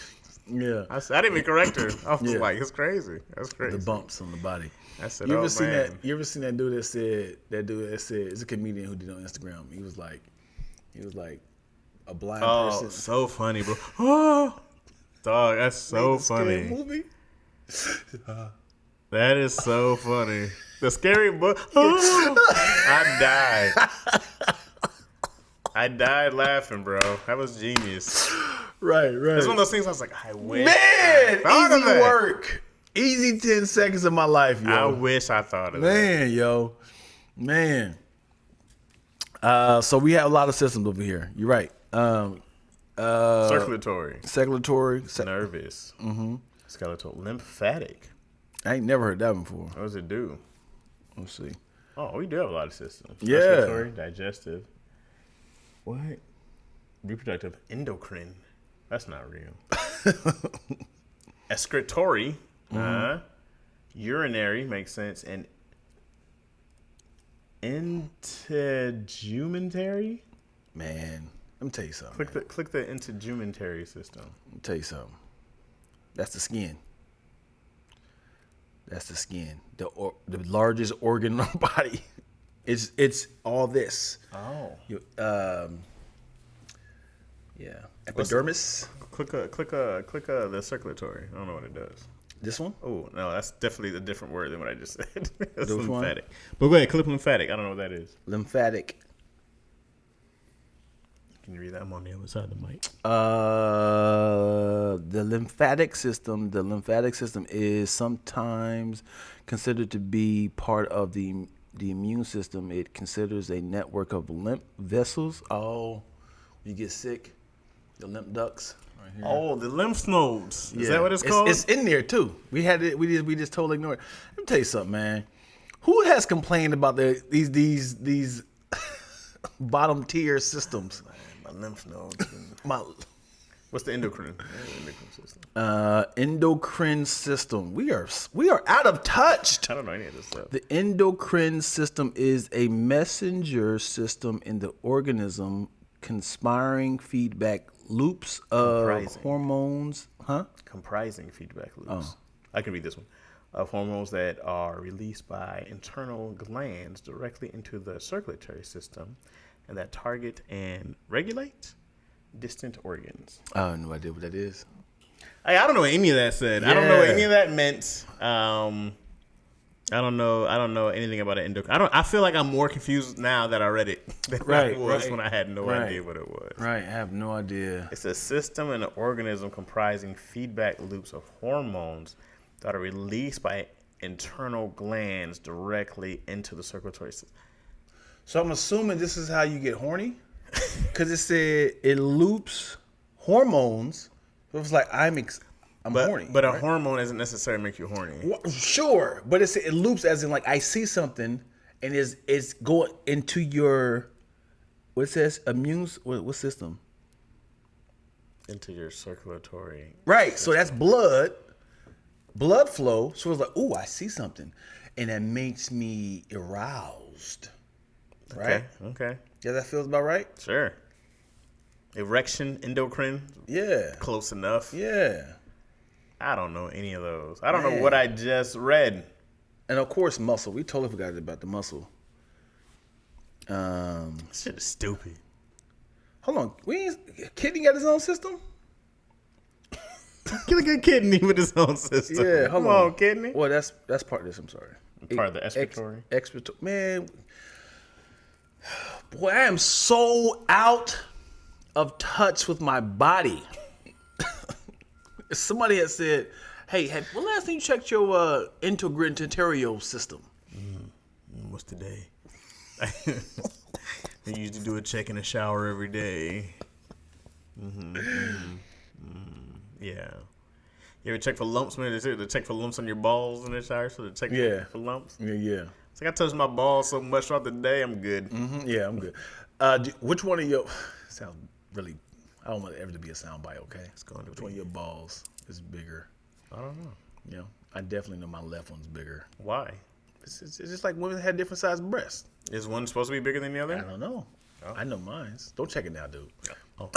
Yeah. I didn't even correct her. I was like, it's crazy. That's crazy. The bumps on the body. I said, You ever seen that dude that said it's a comedian who did it on Instagram. He was like a blind person. Oh, so funny, bro. Oh, dog, that's so funny. Movie. That is so funny. The scary book. I died laughing, bro. That was genius. Right. It's one of those things I was like, I wish. Man, I thought of easy that. work. Easy 10 seconds of my life, yo. I wish I thought of that. Man, yo. Man. So we have a lot of systems over here. You're right. Circulatory. Nervous. Mm-hmm. Skeletal. Lymphatic. I ain't never heard that before. What does it do? Let's see. Oh, we do have a lot of systems. Yeah. Respiratory, digestive. What? Reproductive, endocrine. That's not real. Excretory. Urinary makes sense. And integumentary. Man, let me tell you something. Click the integumentary system. Let me tell you something. That's the skin. That's the skin. The largest organ in our body. It's all this. Oh. Yeah. Epidermis. Click the circulatory. I don't know what it does. This one? Oh, no, that's definitely a different word than what I just said. That's Which one? lymphatic. But go ahead, click lymphatic. I don't know what that is. Lymphatic. Can you read that? I'm on the other side of the mic. The lymphatic system is sometimes considered to be part of the immune system. It considers a network of lymph vessels. Oh, you get sick, the lymph ducts. Right here. Oh, the lymph nodes. Is that what it's called? It's in there too. We had it. We just totally ignored it. Let me tell you something, man. Who has complained about these bottom tier systems? My lymph nodes. What's the endocrine? Endocrine system. Endocrine system. We are out of touch. I don't know any of this stuff. The endocrine system is a messenger system in the organism, conspiring feedback loops of hormones. Comprising feedback loops. I can read this one. Of hormones that are released by internal glands directly into the circulatory system and that target and regulate distant organs. I have no idea what that is. I don't know what any of that said. Yeah. I don't know what any of that meant. I don't know anything about an endocrine. I feel like I'm more confused now that I read it than I was when I had no idea what it was. Right, I have no idea. It's a system in an organism comprising feedback loops of hormones that are released by internal glands directly into the circulatory system. So I'm assuming this is how you get horny? Because it said it loops hormones. So it's like I'm horny. But a hormone doesn't necessarily make you horny. Sure, but it loops as in like I see something and it's going into your what says what system? Into your circulatory. Right. System. So that's blood flow. So it's like, ooh, I see something, and that makes me aroused. Right. Okay. Yeah, that feels about right. Sure. Erection, endocrine. Yeah. Close enough. Yeah. I don't know any of those. I don't know what I just read. And of course, muscle. We totally forgot about the muscle. Shit is stupid. Hold on. Kidney got his own system? Look at kidney with his own system. Yeah, Come on, kidney. Well, that's part of this. I'm sorry. Part of the excretory. Man, boy, I am so out of touch with my body. Somebody had said, "Hey, when last time you checked your integumentary system?" What's today? You used to do a check in the shower every day. Yeah. You ever check for lumps, man? To check for lumps on your balls in the shower? So to check for lumps? Yeah. It's like I touch my balls so much throughout the day, I'm good. Yeah, I'm good. Which one of your sounds really? I don't want it ever to be a soundbite. Okay, It's going to which be. one of your balls is bigger? I don't know. Yeah, I definitely know my left one's bigger. Why? It's just like women had different sized breasts. Is one supposed to be bigger than the I other? don't know. Oh. I know mine's. Don't check it now, dude. Oh.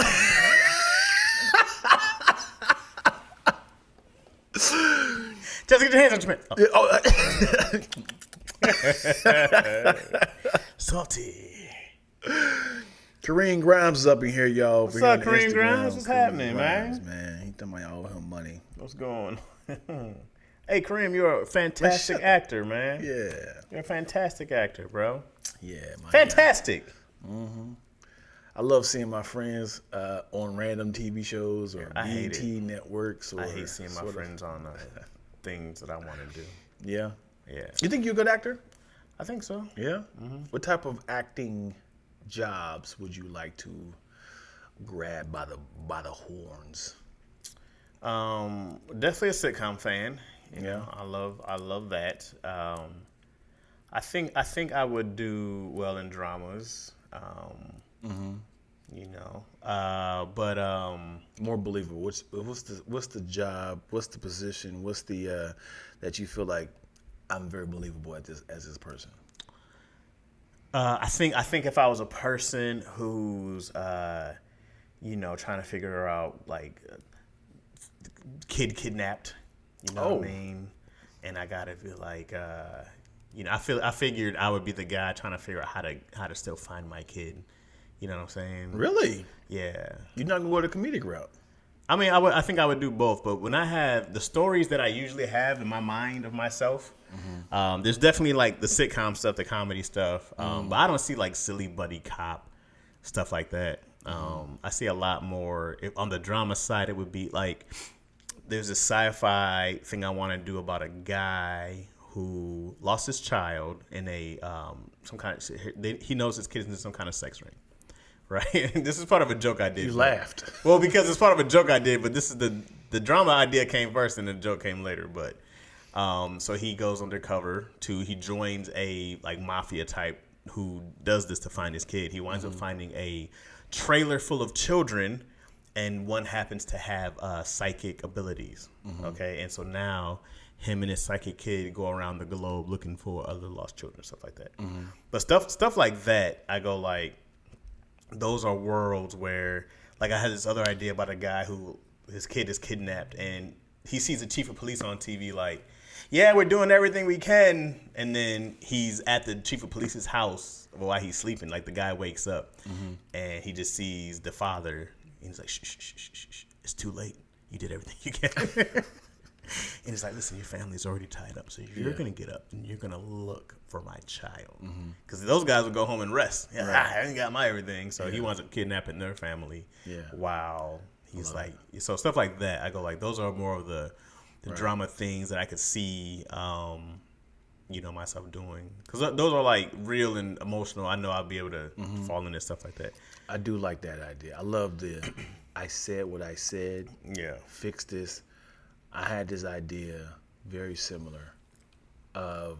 Just get your hands on your pants. Salty. Kareem Grimes is up in here, y'all. What's up, Kareem Grimes? What's happening, man? He talking about all him money. What's going on? Hey, Kareem, you're a fantastic actor, man. Yeah. You're a fantastic actor, bro. Yeah, man. Fantastic. I love seeing my friends on random TV shows or I hate BET networks. Or I hate seeing my sort of- friends on things that I want to do. Yeah. Yeah. You think you're a good actor? I think so. Yeah. What type of acting jobs would you like to grab by the horns? Definitely a sitcom fan. You Yeah. know, I love that. I think I would do well in dramas. You know, but More believable. What's the job? What's the position? What's the that you feel like I'm very believable at this as this person? I think if I was a person who's you know, trying to figure out like kid kidnapped, you know what I mean, and I gotta feel like you know, I figured I would be the guy trying to figure out how to still find my kid. You know what I'm saying? Really? Yeah. You're not gonna go the comedic route? I mean, I think I would do both, but when I have the stories that I usually have in my mind of myself, there's definitely like the sitcom stuff, the comedy stuff, but I don't see like silly buddy cop stuff like that. I see a lot more on the drama side. It would be like there's a sci-fi thing I want to do about a guy who lost his child in a some kind of he knows his kid is in some kind of sex ring. Right. This is part of a joke I did. You laughed. Well, because it's part of a joke I did, but this is the drama idea came first and the joke came later. But so he goes undercover he joins a like mafia type who does this to find his kid. He winds up finding a trailer full of children, and one happens to have psychic abilities. Okay, and so now him and his psychic kid go around the globe looking for other lost children, stuff like that. But stuff like that, I go like. Those are worlds where, like, I had this other idea about a guy who his kid is kidnapped, and he sees the chief of police on TV, like, yeah, we're doing everything we can, and then he's at the chief of police's house while he's sleeping. Like, the guy wakes up, and he just sees the father, and he's like, shh, it's too late. You did everything you can. And it's like, listen, your family's already tied up, so you're going to get up and you're going to look for my child. Because those guys will go home and rest. Yeah, I ain't got my everything. So he winds up kidnapping their family. Yeah. Wow. He's like, so stuff like that. I go like, those are more of the drama things that I could see, you know, myself doing. Because those are like real and emotional. I know I'll be able to fall into stuff like that. I do like that idea. I love I said what I said. Yeah. Fix this. I had this idea very similar of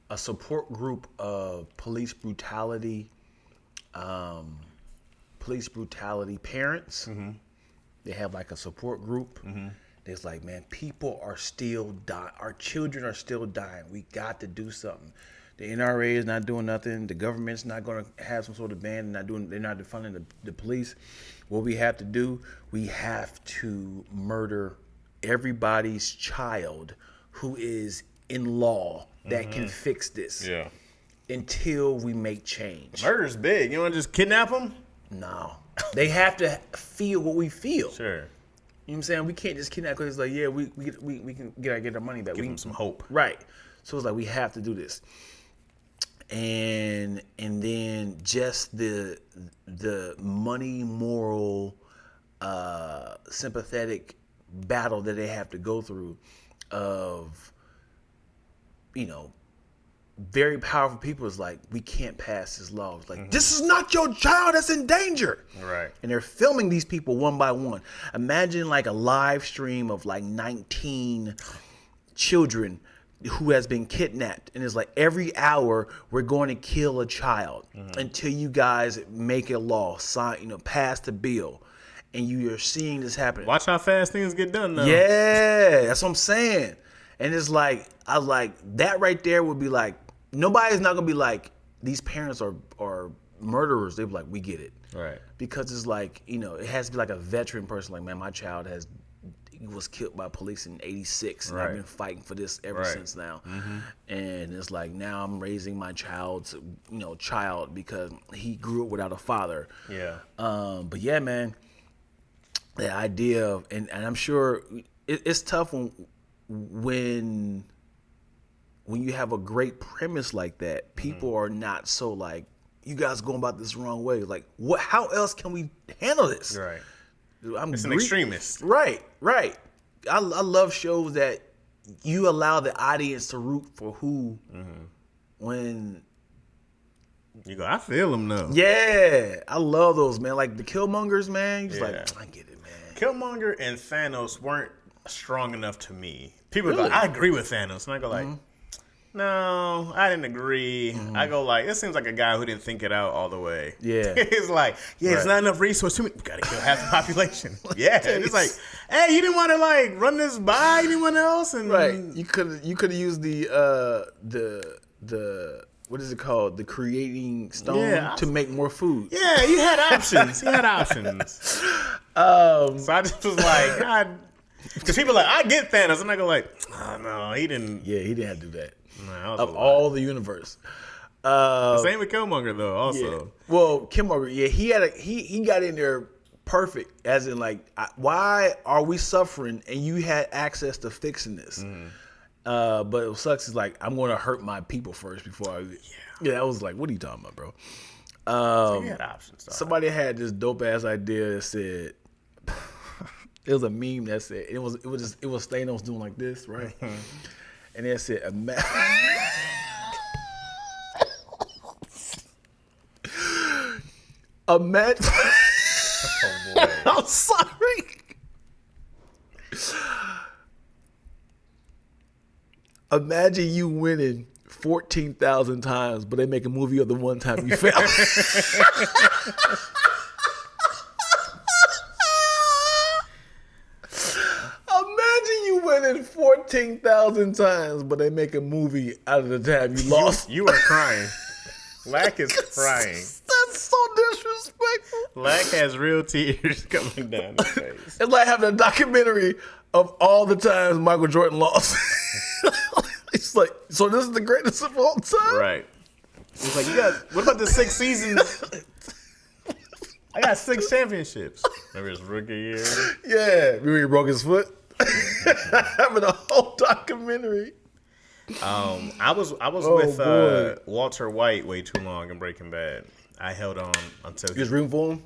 a support group of police brutality parents. They have like a support group. It's like, man, people are still dying. Our children are still dying. We got to do something. The NRA is not doing nothing. The government's not going to have some sort of ban. They're not defunding the police. What we have to do, we have to murder everybody's child who is in law that can fix this. Yeah. Until we make change. Murder's big. You want to just kidnap them? No. They have to feel what we feel. Sure. You know what I'm saying? We can't just kidnap because it's like, yeah, we can get our money back. Give them some hope. Right. So it's like, we have to do this. And then just the money, moral, sympathetic battle that they have to go through of, you know, very powerful people is like, we can't pass this law. It's like, this is not your child that's in danger. Right. And they're filming these people one by one. Imagine like a live stream of like 19 children who has been kidnapped. And it's like every hour we're going to kill a child until you guys make a law, sign, pass the bill. And you're seeing this happen. Watch how fast things get done though. Yeah, that's what I'm saying. And it's like, I was like, that right there would be like, nobody's not gonna be like, these parents are murderers. They'd be like, we get it. Right. Because it's like, it has to be like a veteran person. Like, man, my child was killed by police in '86, and I've been fighting for this ever since now. And it's like, now I'm raising my child's, child because he grew up without a father. Yeah. But yeah, man, the idea of, and I'm sure it's tough when you have a great premise like that, people are not so like, you guys going about this the wrong way. Like, what? How else can we handle this? Right. It's an extremist. Right. I love shows that you allow the audience to root for who when you go, I feel them though. Yeah, I love those, man. Like the Killmongers, man. You're just like, I get it, man. Killmonger and Thanos weren't strong enough to me. People go, I agree with Thanos, and I go like, no, I didn't agree. I go like, this seems like a guy who didn't think it out all the way. Yeah. It's like, it's not enough resources. We gotta kill half the population. Yeah. And it's like, hey, you didn't want to like run this by anyone else? And you could have used the what is it called? The creating stone to make more food. Yeah, you had options. So I just was like, because people are like, I get Thanos, and I go like, oh no, he didn't. Yeah, he didn't have to do that. No, of all the universe. Same with Killmonger though. Also, yeah. Well, Killmonger, he got in there perfect. As in, like, why are we suffering? And you had access to fixing this. But it sucks. Is like, I'm going to hurt my people first before I. Yeah, I was like, what are you talking about, bro? So you had options. Somebody had this dope ass idea that said. It was a meme that said it was Thanos doing like this, right? And it said, imagine oh boy. I'm sorry. Imagine you winning 14,000 times, but they make a movie of the one time you fail. Imagine you winning 14,000 times, but they make a movie out of the time you lost. You are crying. Lack is crying. That's so disrespectful. Lack has real tears coming down his face. It's like having a documentary of all the times Michael Jordan lost. It's like, so this is the greatest of all time? Right. It's like, what about the 6 seasons? I got 6 championships. Remember his rookie year? Yeah. Remember he broke his foot? Having a whole documentary. I was with Walter White way too long in Breaking Bad. I held on until he was rooting for him?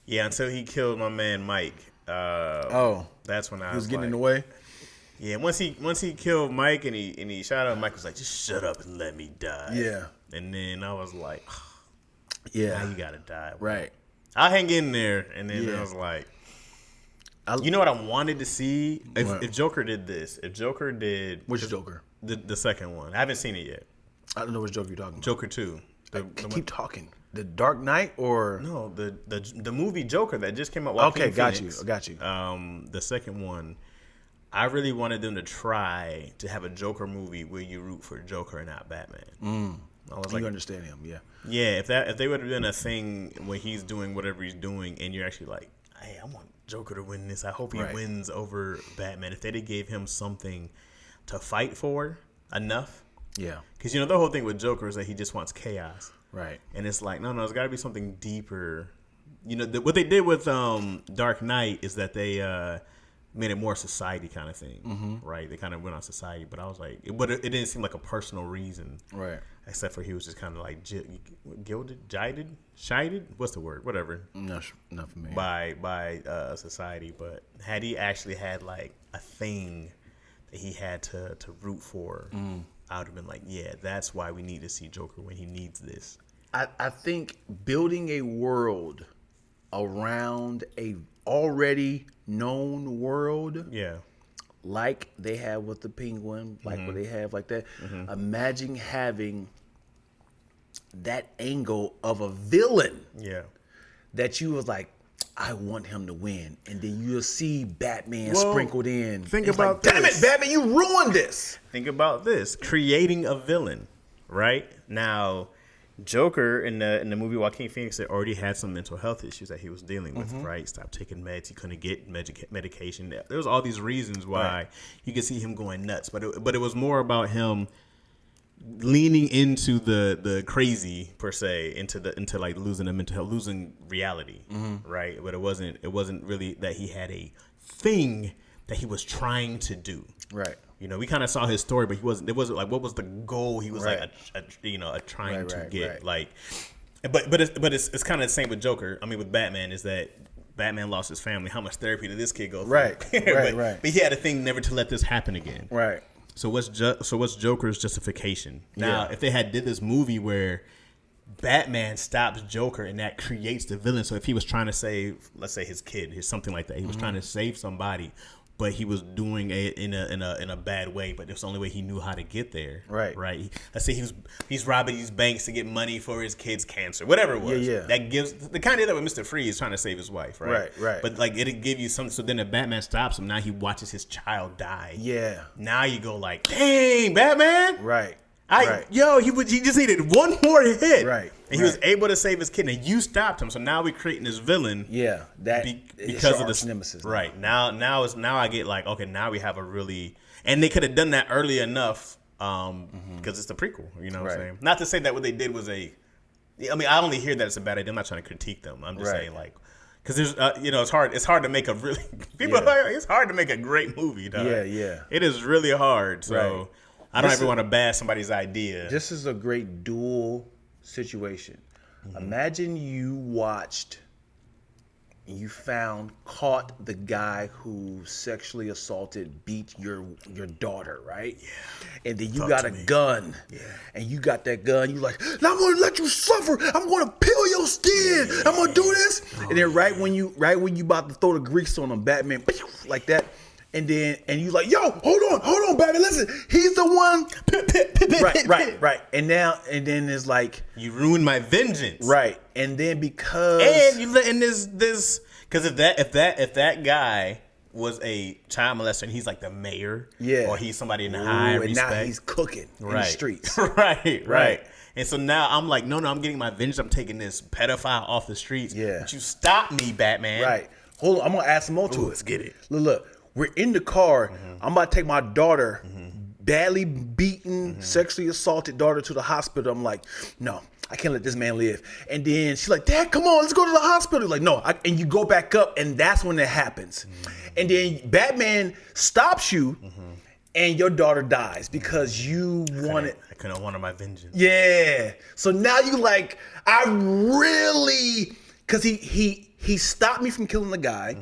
Yeah, until he killed my man Mike. That's when I was getting in the way. Yeah, once he killed Mike and he shot him, Mike was like, just shut up and let me die. Yeah. And then I was like, yeah, now you gotta die. Bro. Right. I'll hang in there, and then I was like, you know what I wanted to see? If Joker did this, if Joker did... Which Joker? The second one. I haven't seen it yet. I don't know which Joker you're talking about. Joker 2. Keep talking. The Dark Knight or... No, the movie Joker that just came out. Okay, got you. The second one, I really wanted them to try to have a Joker movie where you root for Joker and not Batman. I was like, you understand him, yeah. Yeah, if they would have done a thing where he's doing whatever he's doing and you're actually like, hey, I want Joker to win this. I hope he wins over Batman. If they gave him something to fight for enough. Yeah. Because, the whole thing with Joker is that he just wants chaos. Right. And it's like, no, it's got to be something deeper. What they did with Dark Knight is that they made it more society kind of thing. Right? They kind of went on society. But I was like, it didn't seem like a personal reason. Right. Except for he was just kind of like gilded, chided? What's the word? Whatever. Not for me. By society. But had he actually had like a thing that he had to root for, I would have been like, yeah, that's why we need to see Joker when he needs this. I think building a world around a already known world, like they have with the Penguin, like what they have like that. Imagine having that angle of a villain, that you was like, I want him to win, and then you'll see Batman sprinkled in. Think about this. Damn it, Batman, you ruined this. Think about this: creating a villain, right? Now, Joker in the movie Joaquin Phoenix already had some mental health issues that he was dealing with, right? Stopped taking meds. He couldn't get medication. There was all these reasons why you could see him going nuts. But it was more about him leaning into the crazy per se, into like losing the mental health, losing reality, right? But it wasn't really that he had a thing that he was trying to do, right? You know, we kind of saw his story, but it wasn't like what was the goal he was like trying to get, like. But it's kind of the same with Joker. I mean, with Batman, is that Batman lost his family. How much therapy did this kid go through? Right. But he had a thing never to let this happen again. Right. So what's Joker's justification? Now, if they had did this movie where Batman stops Joker and that creates the villain. So if he was trying to save, let's say his kid, or something like that, he was trying to save somebody, but he was doing it in a bad way. But it's the only way he knew how to get there. Right. Let's say he's robbing these banks to get money for his kid's cancer, whatever it was. Yeah. That gives the kind of that with Mr. Freeze trying to save his wife. Right. But like it'll give you something. So then if Batman stops him, now he watches his child die. Yeah. Now you go like, dang, Batman. Right. He just needed one more hit. Right. And he was able to save his kid, and you stopped him. So now we're creating this villain. Yeah. Because of this nemesis. Right. Now I get like, okay, now we have a really, and they could have done that early enough, because it's the prequel. You know what I'm saying? Not to say that what they did was I only hear that it's a bad idea. I'm not trying to critique them. I'm just saying like, because there's it's hard to make a really it's hard to make a great movie. Dog. Yeah. It is really hard. So I don't ever want to bash somebody's idea. This is a great dual situation. Imagine you watched, you caught the guy who sexually beat your daughter, right? Yeah. And then you got a gun. Yeah. And you got that gun. You like, I'm gonna let you suffer. I'm gonna peel your skin. I'm gonna do this. And then right when you about to throw the grease on him, Batman, like that. And you like, yo, hold on, Batman, listen, he's the one. Right. And then it's like, you ruined my vengeance. Right. And then because this, because if that guy was a child molester and he's like the mayor, or he's somebody in the high respect, and now he's cooking in the streets. Right. And so now I'm like, no, I'm getting my vengeance. I'm taking this pedophile off the streets. Yeah. But you stop me, Batman. Right. Hold on, I'm gonna add some more to it. Let's get it. Look. We're in the car. I'm about to take my daughter, badly beaten, sexually assaulted daughter to the hospital. I'm like, no, I can't let this man live. And then she's like, Dad, come on, let's go to the hospital. Like, no. And you go back up, and that's when it happens. And then Batman stops you, and your daughter dies because you wanted. I couldn't want my vengeance. Yeah. So now you like, I really, because he stopped me from killing the guy.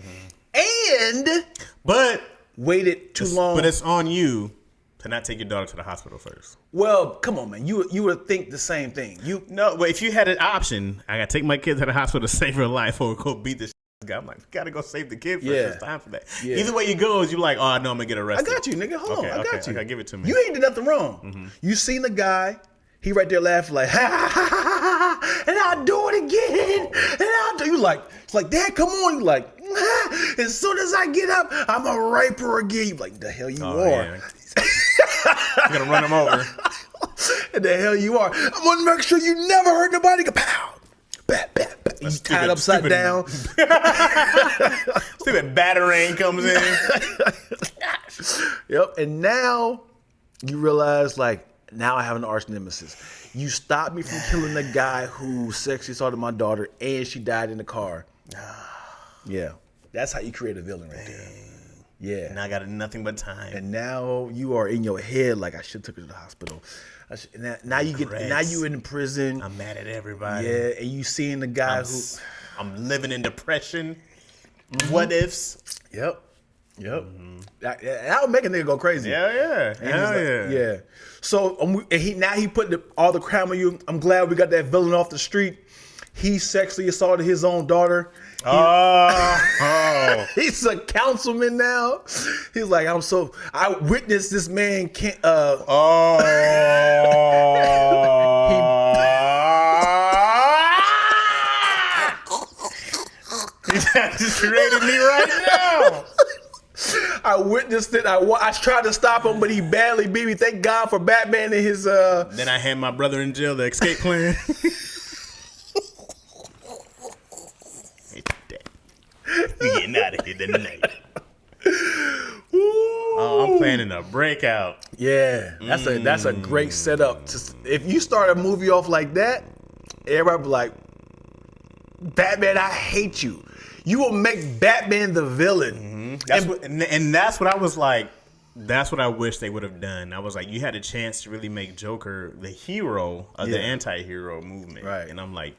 But waited too long. But it's on you to not take your daughter to the hospital first. Well, come on, man. You would think the same thing. No, but if you had an option, I gotta take my kid to the hospital to save her life, or go beat this guy. I'm like, gotta go save the kid first. It's time for that. Yeah. Either way you go, is you like, oh no, I'm gonna get arrested. I got you, nigga. Hold on, I got you. Okay, give it to me. You ain't did nothing wrong. You seen the guy. He right there laughing like, ha, ha, ha, ha, ha, and I'll do it again. And I'll do. You like, it's like, Dad, come on. You like, ah, as soon as I get up, I'm going to rape her again. You like, the hell you are. Yeah. I'm going to run him over. And the hell you are. I'm going to make sure you never hurt nobody. Go, pow. Bat, bat, bat. You tied upside down. Stupid batarang comes in. Yep. And now you realize, like, now I have an arch nemesis. You stopped me from killing the guy who sexually assaulted my daughter, and she died in the car. Yeah, that's how you create a villain right there. Yeah. And I got nothing but time. And now you are in your head like, I should have took her to the hospital. Now you in prison. I'm mad at everybody. Yeah, and you seeing the guy I'm living in depression. What ifs? Yep. Yep. That would make a nigga go crazy. Yeah. Yeah. So now he put all the crime on you. I'm glad we got that villain off the street. He sexually assaulted his own daughter. He's a councilman now. He's like, I witnessed this man can't. That just created me right now. I witnessed it. I tried to stop him, but he badly beat me. Thank God for Batman and his. Then I had my brother in jail. The escape plan. We getting out of here tonight. I'm planning a breakout. Yeah, that's a great setup. If you start a movie off like that, everybody be like, Batman, I hate you. You will make Batman the villain. Mm-hmm. That's what I was like. That's what I wish they would have done. I was like, you had a chance to really make Joker the hero of the anti-hero movement. Right. And I'm like,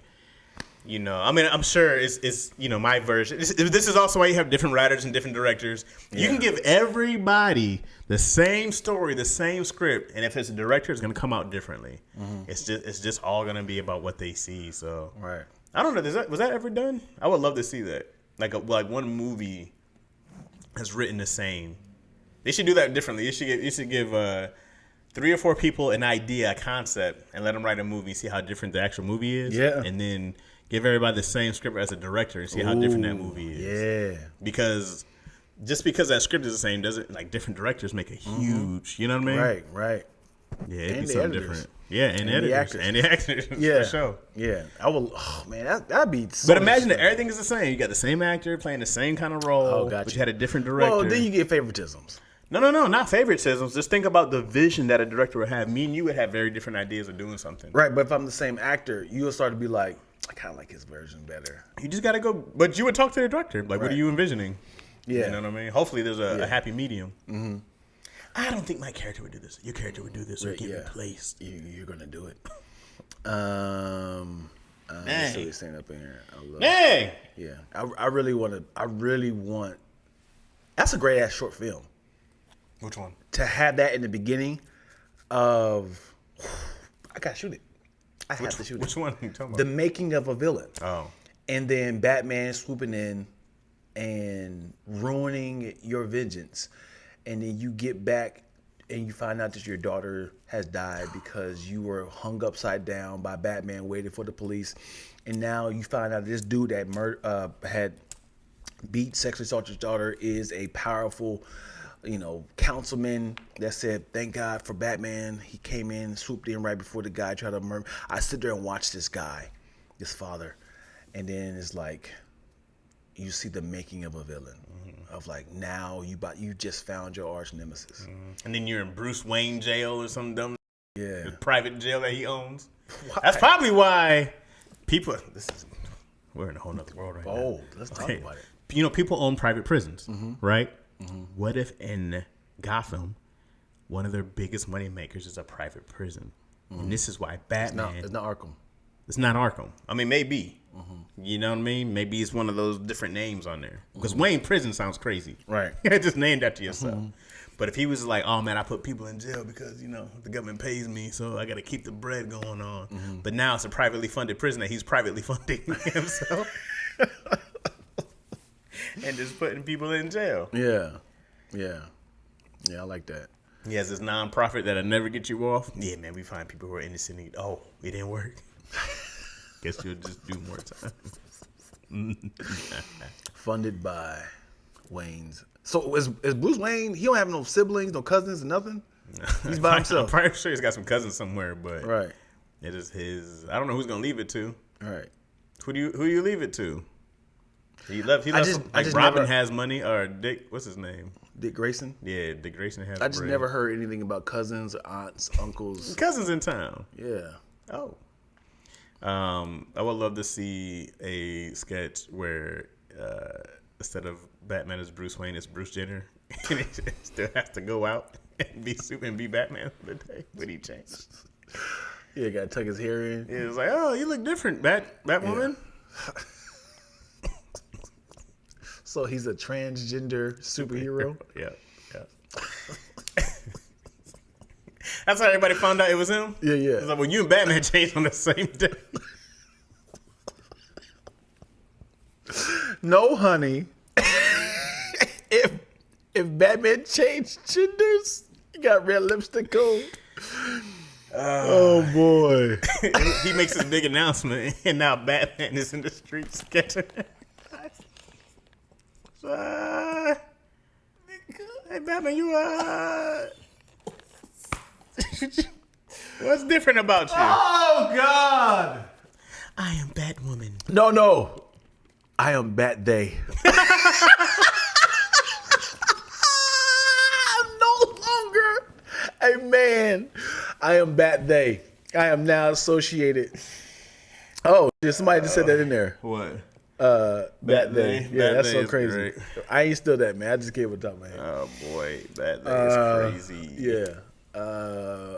I mean, I'm sure it's my version. This is also why you have different writers and different directors. Yeah. You can give everybody the same story, the same script, and if it's a director, it's going to come out differently. Mm-hmm. It's just all going to be about what they see. So right. I don't know. Was that ever done? I would love to see that. Like one movie has written the same. They should do that differently. You should give 3 or 4 people an idea, a concept, and let them write a movie. See how different the actual movie is. Yeah. And then give everybody the same script as a director and see how different that movie is. Yeah. Because just because that script is the same doesn't different directors make a huge. You know what I mean? Right. Yeah, it'd be something different. Yeah, and editors. And the actors. Yeah. For sure. Yeah. I will. Oh, man, that'd be so. But imagine that everything is the same. You got the same actor playing the same kind of role. Oh, gotcha. But you had a different director. Well, then you get favoritisms. No, not favoritisms. Just think about the vision that a director would have. Me and you would have very different ideas of doing something. Right, but if I'm the same actor, you'll start to be like, I kind of like his version better. You just got to go. But you would talk to the director. Like, what are you envisioning? Yeah. You know what I mean? Hopefully there's a happy medium. Mm-hmm. I don't think my character would do this. Your character would do this or get replaced. You're going to do it. So stand up in here. Dang! Yeah. I really want. That's a great ass short film. Which one? To have that in the beginning of. I got to shoot it. I have to shoot it. Which one are you talking about? The Making of a Villain. Oh. And then Batman swooping in and ruining your vengeance. And then you get back and you find out that your daughter has died because you were hung upside down by Batman waiting for the police. And now you find out this dude that had beat sexually assaulted your daughter is a powerful, councilman that said, thank God for Batman. He came in, swooped in right before the guy tried to murder. I sit there and watch this guy, this father. And then it's like, you see the making of a villain. Of like, now you just found your arch nemesis. And then you're in Bruce Wayne jail or some dumb private jail that he owns. Why? That's probably why we're in a whole nother world right now. Oh, let's talk about it. People own private prisons, right? Mm-hmm. What if in Gotham, one of their biggest money makers is a private prison? Mm-hmm. And this is why Batman... It's not Arkham. It's not Arkham. I mean, maybe. Mm-hmm. You know what I mean? Maybe it's one of those different names on there. Because Wayne Prison sounds crazy. Right. Just named after yourself. Mm-hmm. But if he was like, oh, man, I put people in jail because, the government pays me, so I got to keep the bread going on. Mm-hmm. But now it's a privately funded prison that he's privately funding himself. And just putting people in jail. Yeah, I like that. He has this nonprofit that'll never get you off. Yeah, man, we find people who are innocent. It didn't work. Guess you'll just do more time. Funded by Wayne's. So is Bruce Wayne? He don't have no siblings, no cousins, nothing. He's by himself. I'm probably sure he's got some cousins somewhere, but right. It is his. I don't know who's gonna leave it to. Right. Who do you leave it to? He left. Robin has money, or Dick. What's his name? Dick Grayson. Yeah, Dick Grayson has. I just never heard anything about cousins, aunts, uncles. Cousins in town. Yeah. Oh. I would love to see a sketch where instead of Batman as Bruce Wayne, it's Bruce Jenner, and he still has to go out and be Batman for the day. Would he change? Yeah, gotta tuck his hair in. Yeah, it's like, oh, you look different, Batwoman. Yeah. So he's a transgender superhero. Yeah. That's how everybody found out it was him. Yeah. It's like, well, you and Batman changed on the same day. No, honey. if Batman changed genders, he got red lipstick on. Oh boy. He makes his big announcement, and now Batman is in the streets catching. Hey Batman, you what's different about you? Oh God. I am Batwoman. No. I am Bat Day. I'm no longer a man. I am Bat Day. I am now associated. Oh, somebody just said that in there. What? Bat Day. Yeah, Bat that's Day so is crazy. great. I ain't still that, man. I just gave it up, man. Oh boy, Bat Day is crazy. Yeah.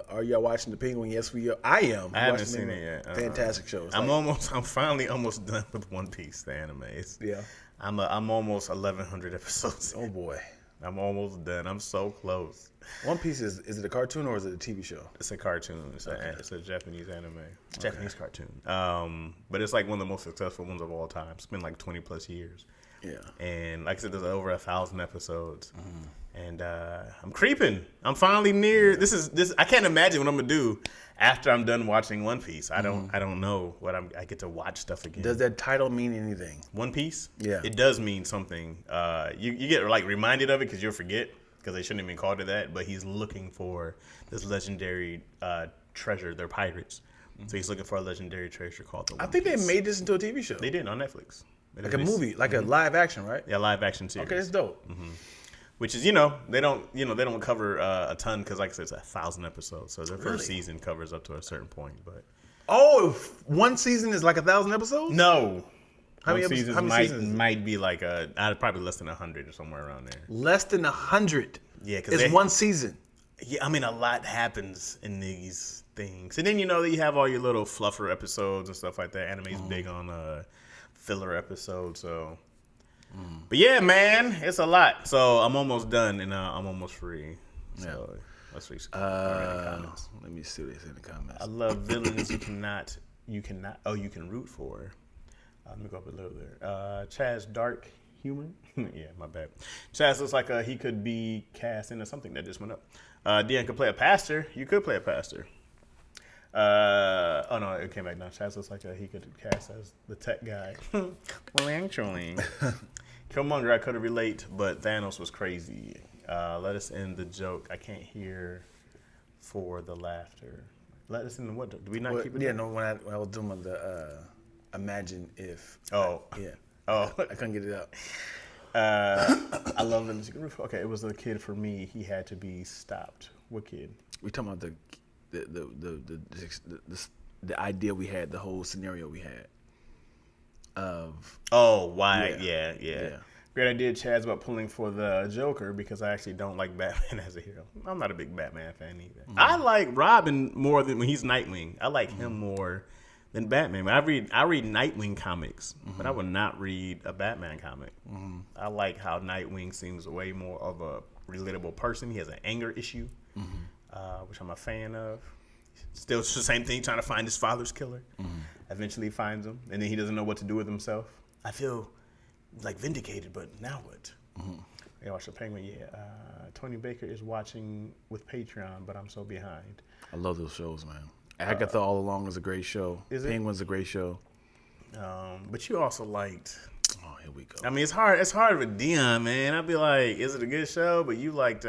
Are y'all watching The Penguin? Yes, we are. I am. I haven't seen it yet. Fantastic show. I'm finally almost done with One Piece, the anime. Yeah. I'm almost 1,100 episodes. Oh boy. I'm almost done. I'm so close. One Piece is it a cartoon or is it a TV show? It's a cartoon. It's a Japanese anime. Japanese cartoon. But it's like one of the most successful ones of all time. It's been like 20 plus years. Yeah. And like I said, there's over 1,000 episodes. And I'm creeping. I'm finally near. This. I can't imagine what I'm gonna do after I'm done watching One Piece. I don't know what I get to watch stuff again. Does that title mean anything? One Piece? Yeah. It does mean something. You get like reminded of it because you'll forget because they shouldn't have been called it that. But he's looking for this legendary treasure. They're pirates. So he's looking for a legendary treasure called the One I think Piece. they made this into a TV show. They did on Netflix. Like a movie, like a live action, right? Yeah, live action series. Okay, it's dope. Which is, they don't cover a ton because, like I said, it's 1,000 episodes. So their first season covers up to a certain point. But one season is like 1,000 episodes? no, How many seasons seasons? might be like probably less than 100 or somewhere around there. Less than 100. Yeah, because it's one season. Yeah, I mean, a lot happens in these things, and then you have all your little fluffer episodes and stuff like that. Anime's big on filler episodes, so. But yeah, man, it's a lot. So I'm almost done and I'm almost free. So let's read some comments. Let me see what they say in the comments. I love villains you can root for. Let me go up a little there. Chaz dark humor. Yeah, my bad. Chaz looks like he could be cast into something that just went up. Dion could play a pastor. You could play a pastor. Oh no, it came back now. Chaz looks like he could cast as the tech guy. Well, actually, Killmonger I could relate, but Thanos was crazy. Let us end the joke. I can't hear for the laughter. Let us end the what? Do we not keep it? Yeah, no. When I was doing the imagine if. Oh yeah. Oh, I couldn't get it out. I love them. Okay, it was a kid for me. He had to be stopped. What kid? We talking about the idea we had, the whole scenario we had of. Oh, why? Yeah. Great idea, Chaz, about pulling for the Joker because I actually don't like Batman as a hero. I'm not a big Batman fan either. I like Robin more than when he's Nightwing. I like him more than Batman. I read Nightwing comics, but I would not read a Batman comic. I like how Nightwing seems way more of a relatable person. He has an anger issue, which I'm a fan of. Still, it's the same thing, trying to find his father's killer. Eventually he finds him, and then he doesn't know what to do with himself. I feel like vindicated, but now what? Yeah, watch the Penguin. Yeah, Tony Baker is watching with Patreon, but I'm so behind. I love those shows, man. Agatha All Along is a great show. Penguin's a great show. But you also liked. Oh, here we go. I mean, it's hard with Dion, man. I'd be like, is it a good show? But you liked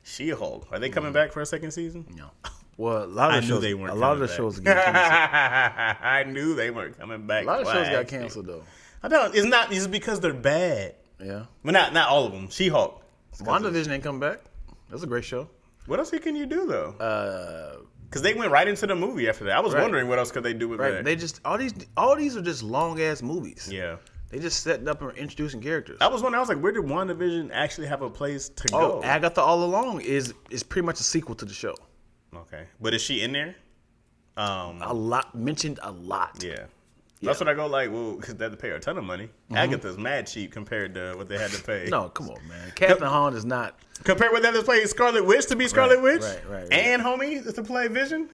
She-Hulk. Are they coming back for a second season? No. Well, a lot of the shows. They weren't. A lot of the shows are getting canceled. I knew they weren't coming back. A lot of shows got canceled though. I don't. It's not. It's because they're bad. Yeah. Well, not all of them. She-Hulk. WandaVision ain't coming back. That's a great show. What else can you do though? Because they went right into the movie after that. I was wondering what else could they do with that. They just all these are just long ass movies. Yeah. They just setting up and introducing characters. I was wondering. I was like, where did WandaVision actually have a place to go? Oh, Agatha All Along is pretty much a sequel to the show. Okay, but is she in there? A lot mentioned a lot. Yeah. That's what I go like, well, because they had to pay her a ton of money. Agatha's mad cheap compared to what they had to pay. No, come on, man. Catherine Hahn is not. Compared with the others playing Scarlet Witch to be Scarlet Witch? Right. And homie to play Vision?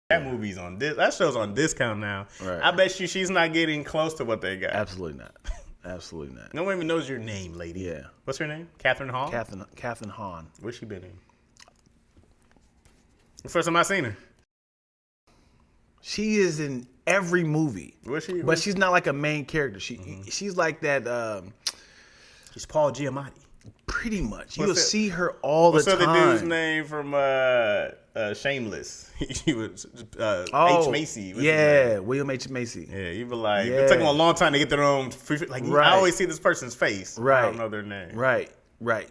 That movie's on that show's on discount now. Right. I bet you she's not getting close to what they got. Absolutely not. Absolutely not. No one even knows your name, lady. Yeah. What's her name? Catherine Hahn? Catherine Hahn. Where's she been in? The first time I seen her. She is in every movie. Where's she? But she's not like a main character. She's like that. She's Paul Giamatti. Pretty much. You'll see her all the time. What's the dude's name from Shameless? He was H. Macy. William H. Macy. Yeah, you be like, it took them a long time to get their own. I always see this person's face. Right. I don't know their name. Right.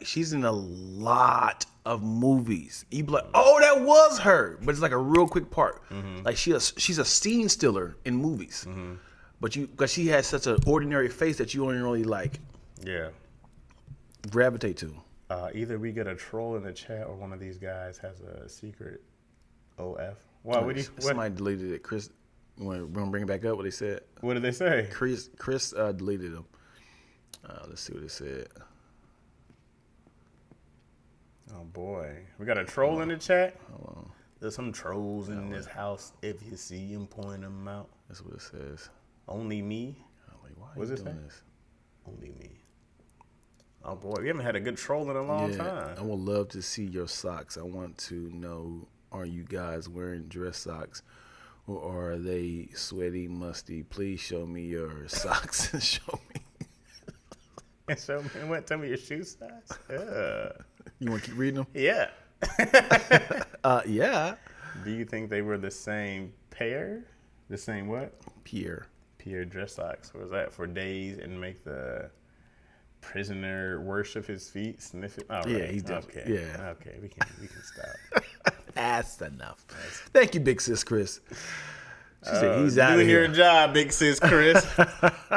She's in a lot of movies. You be like, oh, that was her. But it's like a real quick part. Like she's a scene stealer in movies. But because she has such an ordinary face that you only really like. Yeah. Gravitate to. Either we get a troll in the chat or one of these guys has a secret OF. Wow, somebody deleted it. Chris, we're gonna bring it back up. What they said? What did they say? Chris deleted them. Let's see what it said. Oh boy, we got a troll in the chat. Hold on. There's some trolls in this house. If you see them, point them out. That's what it says. Only me. Like, why What's are it you doing say? this? Only me. Oh boy, we haven't had a good troll in a long time. I would love to see your socks. I want to know, are you guys wearing dress socks or are they sweaty, musty? Please show me your socks and show me. And show me what? Tell me your shoe size. You want to keep reading them? Yeah. Yeah. Do you think they were the same pair? The same what? Pierre dress socks. What was that? For days and make the prisoner worship his feet, sniff it. All right. Yeah, he's definitely. Okay. Yeah. Okay, we can stop. That's enough. Thank you, Big Sis Chris. She said he's out of doing here. your job, Big Sis Chris.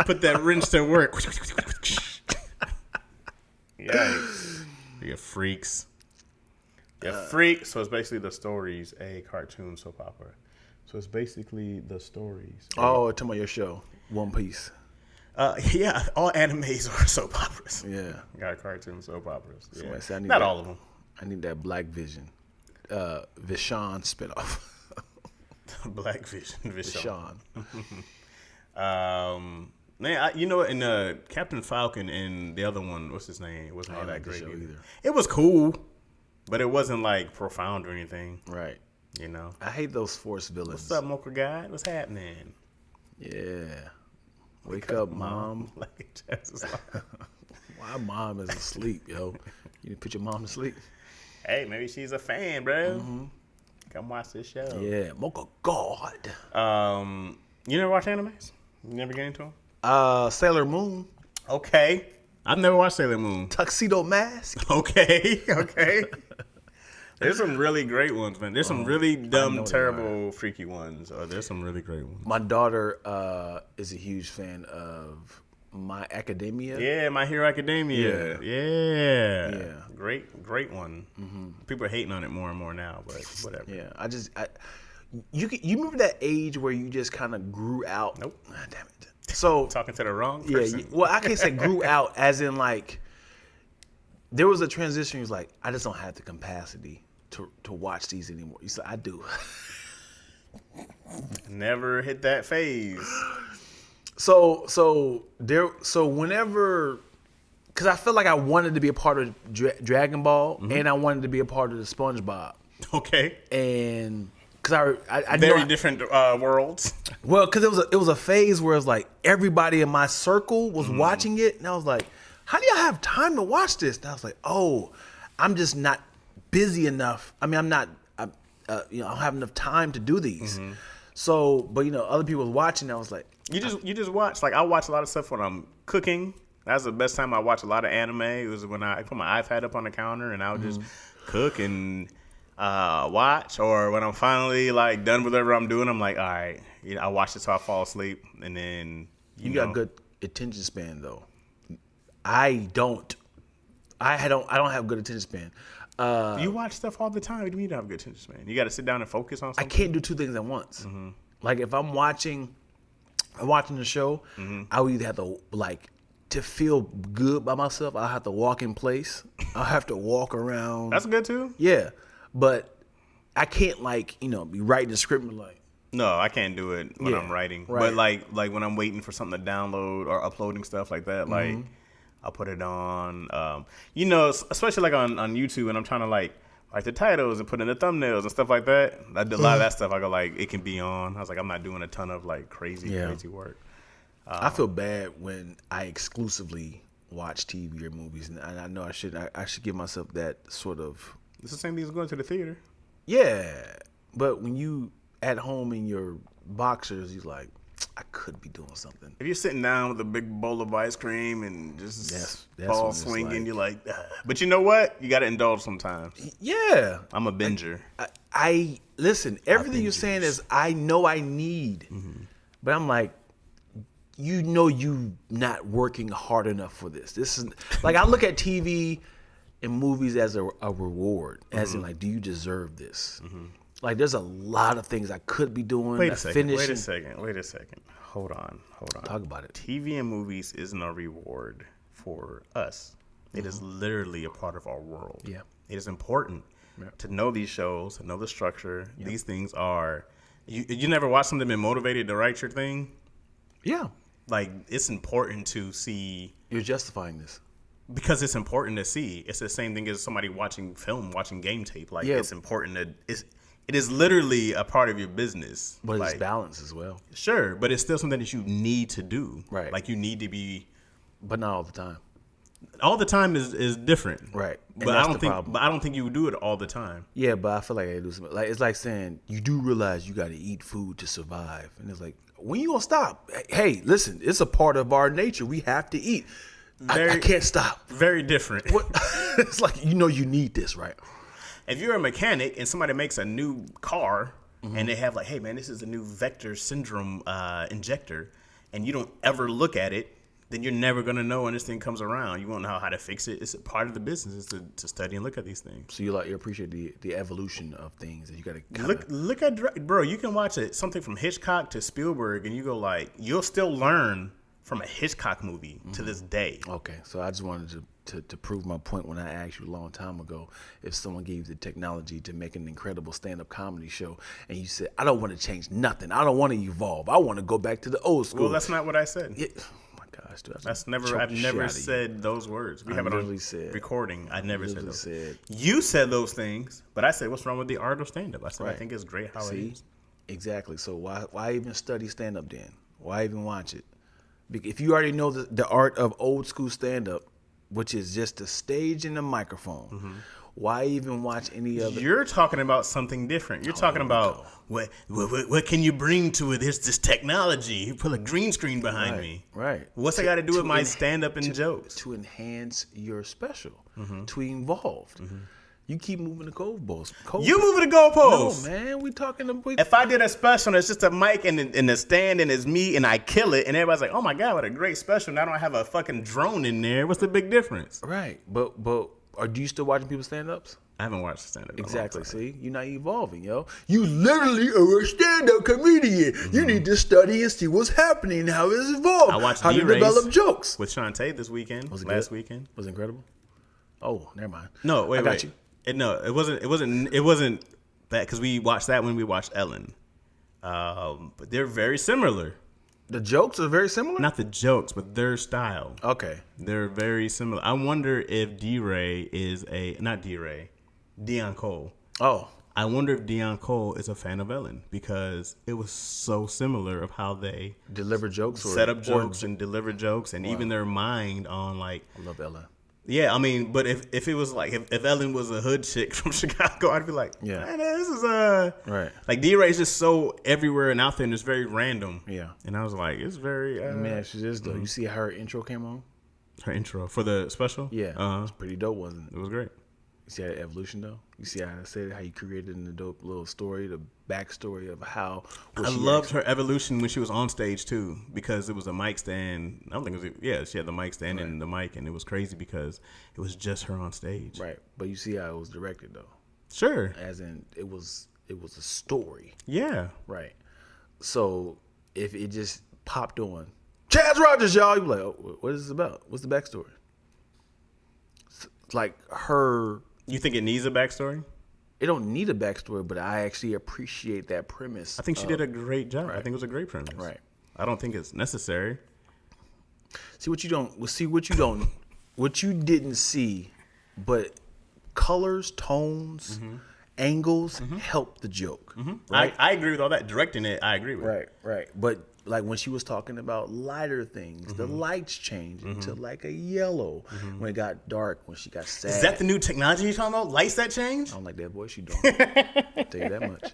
Put that wrench to work. Yikes. You freaks. Freak. So it's basically the stories, a cartoon soap opera. So it's basically the stories. Oh, talking about your show, One Piece. Yeah, all animes are soap operas. Yeah. Got cartoon soap operas. Yeah. Said, Not all of them. I need that Black Vision. Vishon spinoff. Black Vision. Vishon. Man, you know, in Captain Falcon and the other one, what's his name? It wasn't all that great either. It was cool, but it wasn't like profound or anything. Right. You know. I hate those Force villains. What's up, Mocha guy? What's happening? Yeah. Wake up, Mom. Like Chaz is like, Why Mom is asleep, yo? You didn't put your mom to sleep? hey, maybe she's a fan, bro. Come watch this show. Yeah, Mocha God. You never watch animes? You never get into them? Sailor Moon. Okay. I've never watched Sailor Moon. Tuxedo Mask. Okay. There's some really great ones, man. There's some really dumb, terrible, freaky ones. There's some really great ones. My daughter is a huge fan of My Academia. Yeah, My Hero Academia. Yeah. Great one. People are hating on it more and more now, but whatever. Yeah, you remember that age where you just kind of grew out? Nope. Ah, damn it. So talking to the wrong person. Yeah. Well, I can't say grew out as in like there was a transition. He was like, I just don't have the capacity to watch these anymore. You said, I do. Never hit that phase. So whenever, because I felt like I wanted to be a part of Dragon Ball and I wanted to be a part of the SpongeBob. Okay. And because I very different worlds. Well, because it was a phase where it was like everybody in my circle was watching it, and I was like, how do y'all have time to watch this? And I was like, oh, I'm just not busy enough. I mean, I don't have enough time to do these. So, but other people was watching. And I was like, you just watch. Like I watch a lot of stuff when I'm cooking. That's the best time I watch a lot of anime. It was when I put my iPad up on the counter and I would just cook and watch. Or when I'm finally like done with whatever I'm doing, I'm like, all right, I watch it till I fall asleep, and then you know. Got good attention span though. I don't have good attention span. You watch stuff all the time. What do you mean you don't have good attention span? You got to sit down and focus on something? I can't do two things at once. Like if I'm watching watching the show, I would either have to to feel good by myself. I have to walk in place. I have to walk around. That's good too. Yeah, but I can't be writing the script and No, I can't do it when I'm writing. Right. But like when I'm waiting for something to download or uploading stuff like that, like I'll put it on. Especially like on YouTube, and I'm trying to write the titles and put in the thumbnails and stuff like that. I did a lot of that stuff. I go it can be on. I was like, I'm not doing a ton of crazy work. I feel bad when I exclusively watch TV or movies, and I know I should give myself that sort of. It's the same thing as going to the theater. Yeah, but when you at home in your boxers, you're like, I could be doing something. If you're sitting down with a big bowl of ice cream and just ball swinging, you're like, but you know what? You got to indulge sometimes. Yeah. I'm a binger. I listen, everything you're saying is I know I need, but I'm like, you not working hard enough for this. This is I look at TV and movies as a reward, as in do you deserve this? There's a lot of things I could be doing. Wait a second. Hold on. Talk about it. TV and movies isn't a reward for us. It is literally a part of our world. Yeah. It is important to know these shows, to know the structure. Yep. These things are. You never watched something been motivated to write your thing? Yeah. It's important to see. You're justifying this. Because it's important to see. It's the same thing as somebody watching film, watching game tape. It's important it is literally a part of your business. But it's balance as well. Sure, but it's still something that you need to do. Right. You need to be. But not all the time. All the time is different. Right. But I don't think you would do it all the time. Yeah, but I feel like I do something. It's like saying you do realize you got to eat food to survive, and it's like, when you gonna stop? Hey, listen, it's a part of our nature. We have to eat. I can't stop. Very different. It's like you need this, right? If you're a mechanic and somebody makes a new car and they have hey man, this is a new vector syndrome injector, and you don't ever look at it, then you're never gonna know when this thing comes around. You won't know how to fix it. It's a part of the business is to study and look at these things. So you appreciate the evolution of things, and you gotta look at bro. You can watch something from Hitchcock to Spielberg, and you go you'll still learn from a Hitchcock movie to this day. Okay, so I just wanted to prove my point when I asked you a long time ago if someone gave you the technology to make an incredible stand-up comedy show, and you said, I don't want to change nothing. I don't want to evolve. I want to go back to the old school. Well, that's not what I said. Yeah. Oh my gosh, dude, I've never said those words. We have it on recording. I never said those. You said those things, but I said, what's wrong with the art of stand-up? I said, I think it's great how it is. Exactly. So why even study stand-up then? Why even watch it? If you already know the art of old school stand-up, which is just a stage and a microphone, why even watch any other? You're talking about something different. You're talking about what can you bring to it? Here's this technology. You put a green screen behind me. Right. What's that got to do with my stand-up and jokes? To enhance your special, to evolve. You keep moving the goalposts. You moving the goalposts? No, man. We talking. If I did a special and it's just a mic and the stand and it's me and I kill it and everybody's like, oh my God, what a great special. And I don't have a fucking drone in there. What's the big difference? Right. But do you still watching people stand-ups? I haven't watched stand-up. Exactly. See? You're not evolving, yo. You literally are a stand-up comedian. You need to study and see what's happening, how it's evolved. I watched how to develop jokes. With Shantae this weekend. Last weekend. Was it incredible? Oh, never mind. No, wait. I got you. It wasn't bad because we watched that when we watched Ellen. But they're very similar. The jokes are very similar? Not the jokes, but their style. Okay. They're very similar. I wonder if Dion Cole. Oh. I wonder if Dion Cole is a fan of Ellen because it was so similar of how they deliver jokes or set up jokes and deliver jokes and even their mind on I love Ellen. Yeah, I mean, but if it was if Ellen was a hood chick from Chicago, I'd be like, man, this is right. D-Ray's just so everywhere and out there, and it's very random. Yeah, and I was like, it's very. Let me ask you this though: you see how her intro came on? Her intro for the special? Yeah, it's pretty dope, wasn't it? It was great. You see how the evolution though? You see how I said how you created in the dope little story, the backstory of how. I loved her evolution when she was on stage too, because it was a mic stand. I don't think it was. She had the mic stand and the mic, and it was crazy because it was just her on stage. Right, but you see how it was directed though. Sure. As in, it was a story. Yeah. Right. So if it just popped on. Chaz Rogers, y'all. You be like, oh, what is this about? What's the backstory? It's like her. You think it needs a backstory? It don't need a backstory, but I actually appreciate that premise. I think she did a great job. Right. I think it was a great premise. Right. I don't think it's necessary. What you didn't see, but colors, tones, angles help the joke. Right? I agree with all that. Directing it, I agree with. Right. But like when she was talking about lighter things, the lights changed into like a yellow. When it got dark, when she got sad. Is that the new technology you're talking about? Lights that change? I don't like that voice you doing. I'll tell you that much.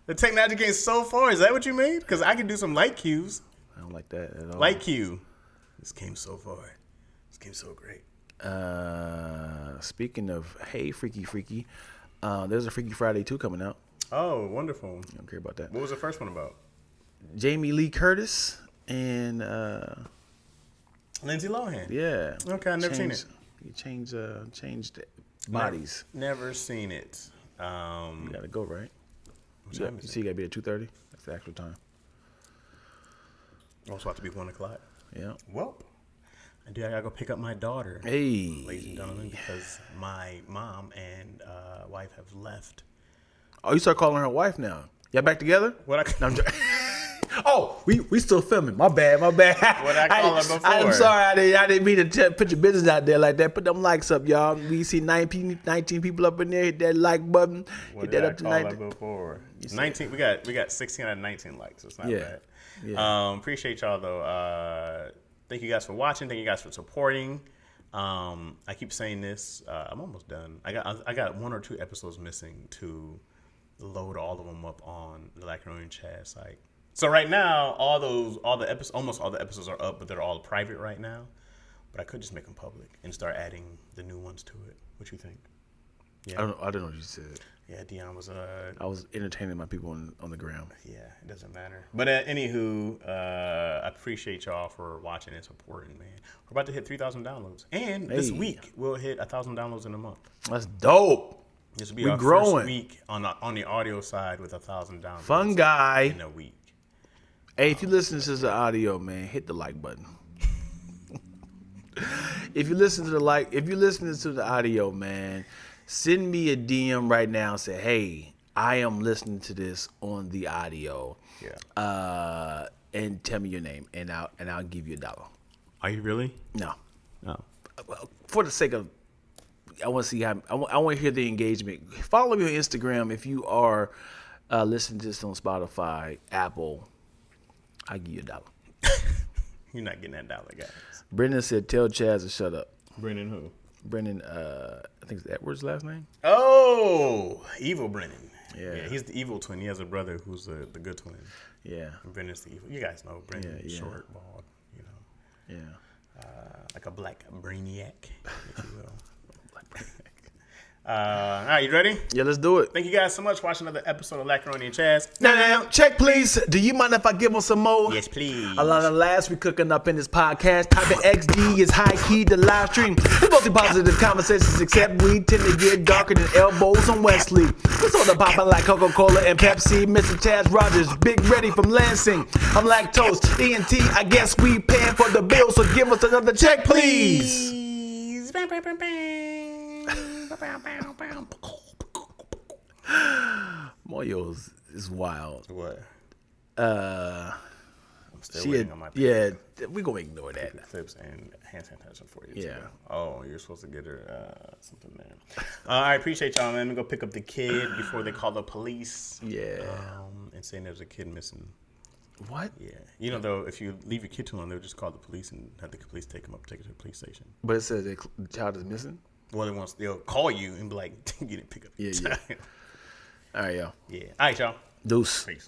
The technology came so far. Is that what you mean? Because I can do some light cues. I don't like that at all. Light cue. This came so far. This came so great. Speaking of, hey, Freaky, there's a Freaky Friday 2 coming out. Oh, wonderful. I don't care about that. What was the first one about? Jamie Lee Curtis and Lindsay Lohan. Yeah. Okay, I've never seen it. You changed bodies. Never seen it. You gotta go, right? You see, you gotta be at 2:30. That's the actual time. Also have to be 1 o'clock. Yeah. Well, I gotta go pick up my daughter. Hey, ladies and gentlemen, because my mom and wife have left. Oh, you start calling her wife now? Y'all back together? What No, oh, we still filming. My bad. What I call her before? I'm sorry. I didn't mean to put your business out there like that. Put them likes up, y'all. We see 19 people up in there. Hit that like button. What Hit did that I up to call 19. her before? 19. We got 16 out of 19 likes. It's not bad. Yeah. Appreciate y'all though. Thank you guys for watching. Thank you guys for supporting. I keep saying this. I'm almost done. I got 1 or 2 episodes missing to load all of them up on the Lackaroni and Chaz site. So right now, almost all the episodes are up, but they're all private right now. But I could just make them public and start adding the new ones to it. What you think? Yeah. I don't know what you said. Yeah, Dion was I was entertaining my people on the ground. Yeah, it doesn't matter. But anywho, I appreciate y'all for watching and supporting, man. We're about to hit 3,000 downloads. And this week, we'll hit 1,000 downloads in a month. That's dope. This will be our growing. first week on the audio side with 1,000 downloads. Fun guy. In a week. Hey, if you listen to the audio, man, hit the like button. If you listen to the audio, man, send me a DM right now and say, hey, I am listening to this on the audio. Yeah. And tell me your name, and I'll give you $1. Are you really? No. Oh. For the sake of, I want to see how I want to hear the engagement. Follow me on Instagram if you are listening to this on Spotify, Apple. I'll give you $1. You're not getting that $1, guys. Brendan said, tell Chaz to shut up. Brendan who? Brendan, I think it's Edward's last name. Oh, evil Brendan. Yeah. He's the evil twin. He has a brother who's the good twin. Yeah. And Brendan's the evil. You guys know Brendan, Yeah. short, bald, you know. Yeah. Like a black brainiac, if you will. All right, you ready? Yeah, let's do it. Thank you guys so much for watching another episode of Lackaroni and Chaz. Now, check, please. Do you mind if I give them some more? Yes, please. A lot of laughs we cooking up in this podcast. Type of XD is high key the live stream. It's mostly positive conversations, except we tend to get darker than elbows on Wesley. It's all the popping like Coca-Cola and Pepsi. Mr. Chaz Rogers, Big Ready from Lansing. I'm lactose, ENT. I guess we paying for the bill, so give us another check, please. Moyo is wild. What? I'm still waiting on my yeah, we're gonna ignore that. Clips and hand sanitizer for you. Yeah. Too. Oh, you're supposed to get her something there. I appreciate y'all, man. I'm gonna go pick up the kid before they call the police. Yeah. And saying there's a kid missing. What? Yeah. You know, though, if you leave your kid too long, they'll just call the police and have the police take him up, take it to the police station. But it says the child is missing? Well, they'll call you and be like, you didn't pick up your child. All right, y'all. Yeah. All right, y'all. Deuce. Peace.